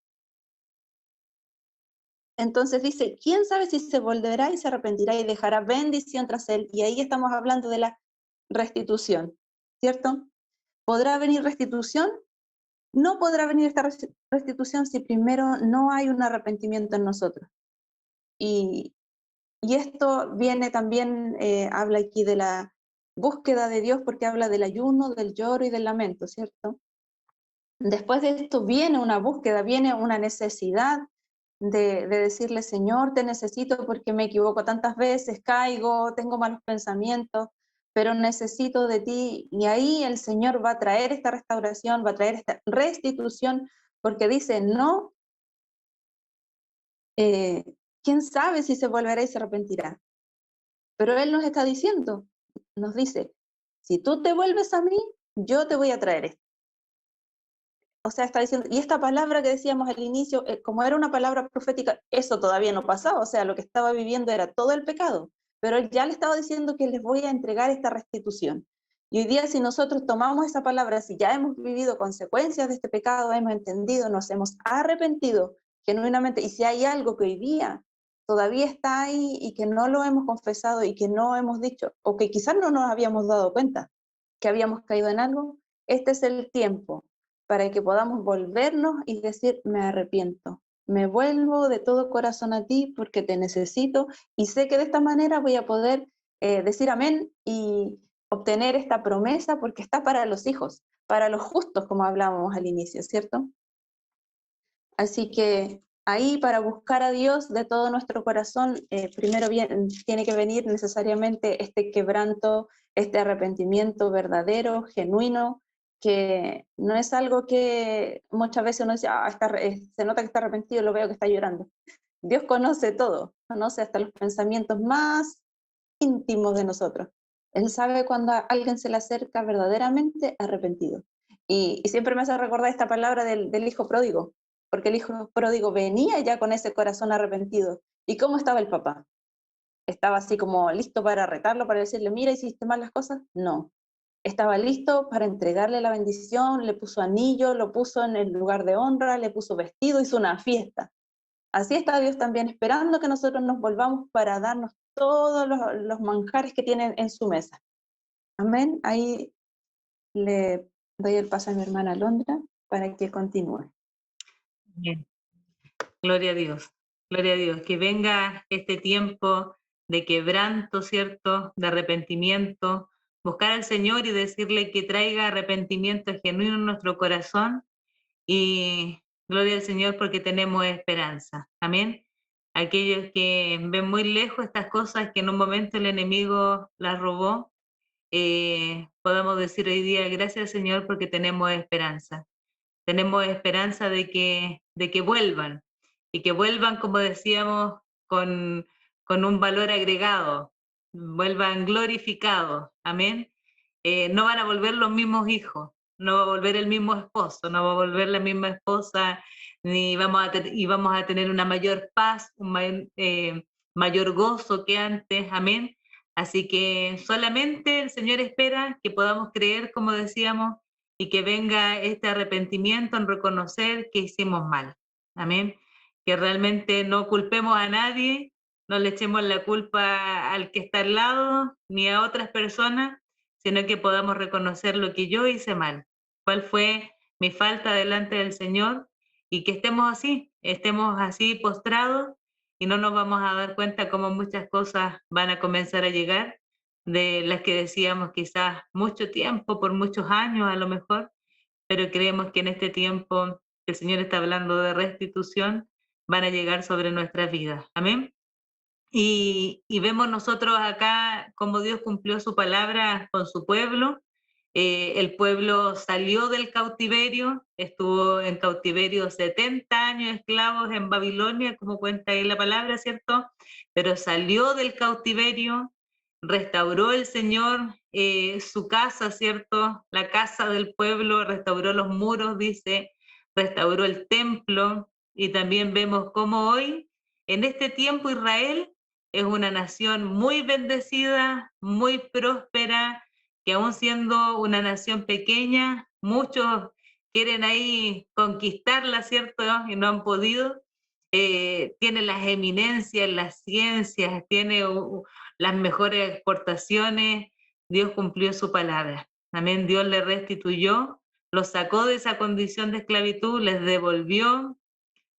Entonces dice, ¿quién sabe si se volverá y se arrepentirá y dejará bendición tras él? Y ahí estamos hablando de la restitución, ¿cierto? ¿Podrá venir restitución? No podrá venir esta restitución si primero no hay un arrepentimiento en nosotros. Y, y esto viene también, habla aquí de la búsqueda de Dios porque habla del ayuno, del lloro y del lamento, ¿cierto? Después de esto viene una búsqueda, viene una necesidad de decirle, Señor, te necesito porque me equivoco tantas veces, caigo, tengo malos pensamientos, pero necesito de ti. Y ahí el Señor va a traer esta restauración, va a traer esta restitución, porque dice, no, ¿quién sabe si se volverá y se arrepentirá? Pero Él nos está diciendo, nos dice, si tú te vuelves a mí, yo te voy a traer esto. O sea, está diciendo, y esta palabra que decíamos al inicio, como era una palabra profética, eso todavía no pasaba, o sea, lo que estaba viviendo era todo el pecado, pero él ya le estaba diciendo que les voy a entregar esta restitución. Y hoy día si nosotros tomamos esa palabra, si ya hemos vivido consecuencias de este pecado, hemos entendido, nos hemos arrepentido genuinamente, y si hay algo que hoy día todavía está ahí y que no lo hemos confesado y que no hemos dicho, o que quizás no nos habíamos dado cuenta que habíamos caído en algo, este es el tiempo para que podamos volvernos y decir, me arrepiento, me vuelvo de todo corazón a ti porque te necesito y sé que de esta manera voy a poder decir amén y obtener esta promesa porque está para los hijos, para los justos, como hablábamos al inicio, ¿cierto? Así que ahí para buscar a Dios de todo nuestro corazón, primero tiene que venir necesariamente este quebranto, este arrepentimiento verdadero, genuino, que no es algo que muchas veces uno dice, se nota que está arrepentido, lo veo que está llorando. Dios conoce todo, conoce hasta los pensamientos más íntimos de nosotros. Él sabe cuando a alguien se le acerca verdaderamente arrepentido. Y siempre me hace recordar esta palabra del hijo pródigo, porque el hijo pródigo venía ya con ese corazón arrepentido. ¿Y cómo estaba el papá? ¿Estaba así como listo para retarlo, para decirle, mira, hiciste mal las cosas? No. Estaba listo para entregarle la bendición, le puso anillo, lo puso en el lugar de honra, le puso vestido, hizo una fiesta. Así está Dios también esperando que nosotros nos volvamos para darnos todos los manjares que tienen en su mesa. Amén. Ahí le doy el paso a mi hermana Londra para que continúe. Bien. Gloria a Dios, gloria a Dios. Que venga este tiempo de quebranto, ¿cierto? De arrepentimiento. Buscar al Señor y decirle que traiga arrepentimiento genuino en nuestro corazón. Y gloria al Señor porque tenemos esperanza. Amén. Aquellos que ven muy lejos estas cosas que en un momento el enemigo las robó, podamos decir hoy día gracias al Señor porque tenemos esperanza. Tenemos esperanza de que vuelvan y que vuelvan, como decíamos, con un valor agregado, vuelvan glorificados. Amén. No van a volver los mismos hijos, no va a volver el mismo esposo, no va a volver la misma esposa, ni vamos a tener una mayor paz, un mayor gozo que antes. Amén. Así que solamente el Señor espera que podamos creer, como decíamos, y que venga este arrepentimiento en reconocer que hicimos mal. Amén. Que realmente no culpemos a nadie, no le echemos la culpa al que está al lado, ni a otras personas, sino que podamos reconocer lo que yo hice mal, cuál fue mi falta delante del Señor, y que estemos así postrados, y no nos vamos a dar cuenta cómo muchas cosas van a comenzar a llegar, de las que decíamos quizás mucho tiempo, por muchos años a lo mejor, pero creemos que en este tiempo que el Señor está hablando de restitución, van a llegar sobre nuestras vidas. Amén. Y vemos nosotros acá cómo Dios cumplió su palabra con su pueblo. El pueblo salió del cautiverio, estuvo en cautiverio 70 años esclavos en Babilonia, como cuenta ahí la palabra, ¿cierto? Pero salió del cautiverio, restauró el Señor su casa, ¿cierto? La casa del pueblo, restauró los muros, dice, restauró el templo, y también vemos cómo hoy, en este tiempo, Israel es una nación muy bendecida, muy próspera, que aún siendo una nación pequeña, muchos quieren ahí conquistarla, ¿cierto? Y no han podido. Tiene las eminencias, las ciencias, tiene las mejores exportaciones. Dios cumplió su palabra. Amén. Dios le restituyó, los sacó de esa condición de esclavitud, les devolvió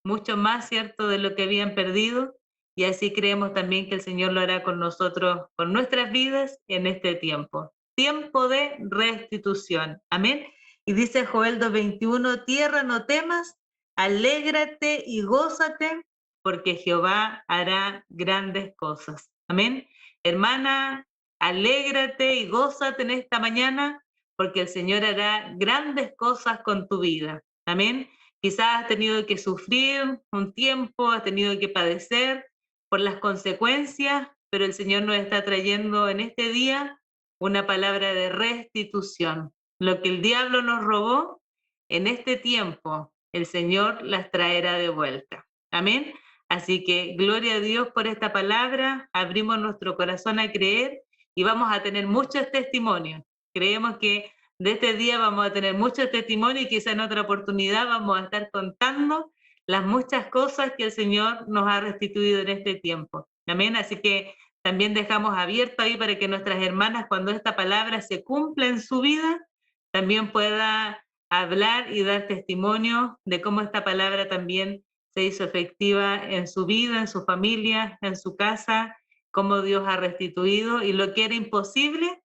mucho más, ¿cierto?, de lo que habían perdido. Y así creemos también que el Señor lo hará con nosotros, con nuestras vidas en este tiempo. Tiempo de restitución. Amén. Y dice Joel 2:21, tierra, no temas, alégrate y gózate, porque Jehová hará grandes cosas. Amén. Hermana, alégrate y gózate en esta mañana, porque el Señor hará grandes cosas con tu vida. Amén. Quizás has tenido que sufrir un tiempo, has tenido que padecer por las consecuencias, pero el Señor nos está trayendo en este día una palabra de restitución. Lo que el diablo nos robó, en este tiempo el Señor las traerá de vuelta. Amén. Así que gloria a Dios por esta palabra, abrimos nuestro corazón a creer y vamos a tener muchos testimonios. Creemos que de este día vamos a tener muchos testimonios y quizá en otra oportunidad vamos a estar contando las muchas cosas que el Señor nos ha restituido en este tiempo. Amén. Así que también dejamos abierto ahí para que nuestras hermanas, cuando esta palabra se cumpla en su vida, también pueda hablar y dar testimonio de cómo esta palabra también se hizo efectiva en su vida, en su familia, en su casa, cómo Dios ha restituido, y lo que era imposible,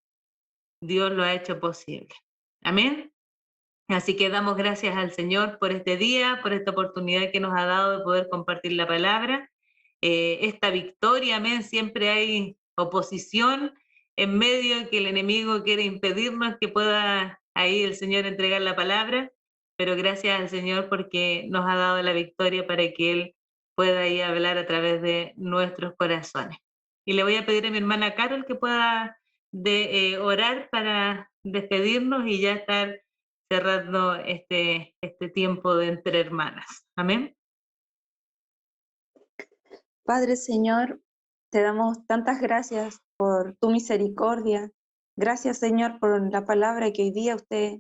Dios lo ha hecho posible. Amén. Así que damos gracias al Señor por este día, por esta oportunidad que nos ha dado de poder compartir la palabra. Esta victoria, amén, siempre hay oposición en medio que el enemigo quiere impedirnos que pueda ahí el Señor entregar la palabra, pero gracias al Señor porque nos ha dado la victoria para que Él pueda ahí hablar a través de nuestros corazones. Y le voy a pedir a mi hermana Carol que pueda orar para despedirnos y ya estar cerrando este tiempo de entre hermanas. Amén. Padre Señor, te damos tantas gracias por tu misericordia. Gracias, Señor, por la palabra que hoy día usted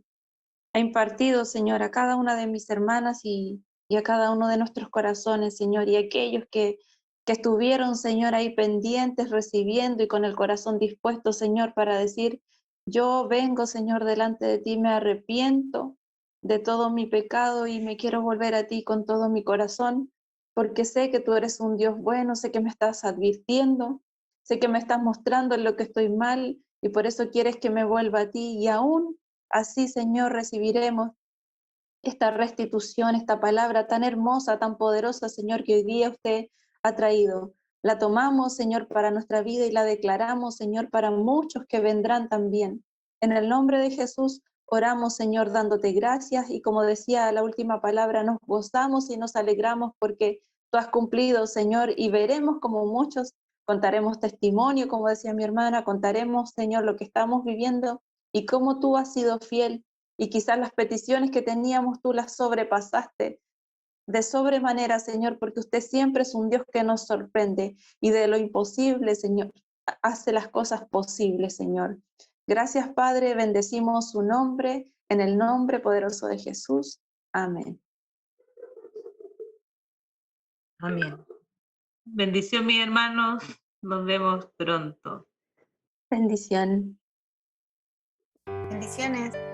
ha impartido, Señor, a cada una de mis hermanas y a cada uno de nuestros corazones, Señor, y aquellos que estuvieron, Señor, ahí pendientes, recibiendo y con el corazón dispuesto, Señor, para decir, yo vengo, Señor, delante de ti, me arrepiento de todo mi pecado y me quiero volver a ti con todo mi corazón, porque sé que tú eres un Dios bueno, sé que me estás advirtiendo, sé que me estás mostrando en lo que estoy mal y por eso quieres que me vuelva a ti y aún así, Señor, recibiremos esta restitución, esta palabra tan hermosa, tan poderosa, Señor, que hoy día usted ha traído. La tomamos, Señor, para nuestra vida y la declaramos, Señor, para muchos que vendrán también. En el nombre de Jesús oramos, Señor, dándote gracias y como decía la última palabra, nos gozamos y nos alegramos porque tú has cumplido, Señor, y veremos como muchos contaremos testimonio, como decía mi hermana, contaremos, Señor, lo que estamos viviendo y cómo tú has sido fiel y quizás las peticiones que teníamos tú las sobrepasaste de sobremanera, Señor, porque usted siempre es un Dios que nos sorprende y de lo imposible, Señor, hace las cosas posibles, Señor. Gracias, Padre, bendecimos su nombre en el nombre poderoso de Jesús. Amén. Amén. Bendición, mis hermanos. Nos vemos pronto. Bendición. Bendiciones.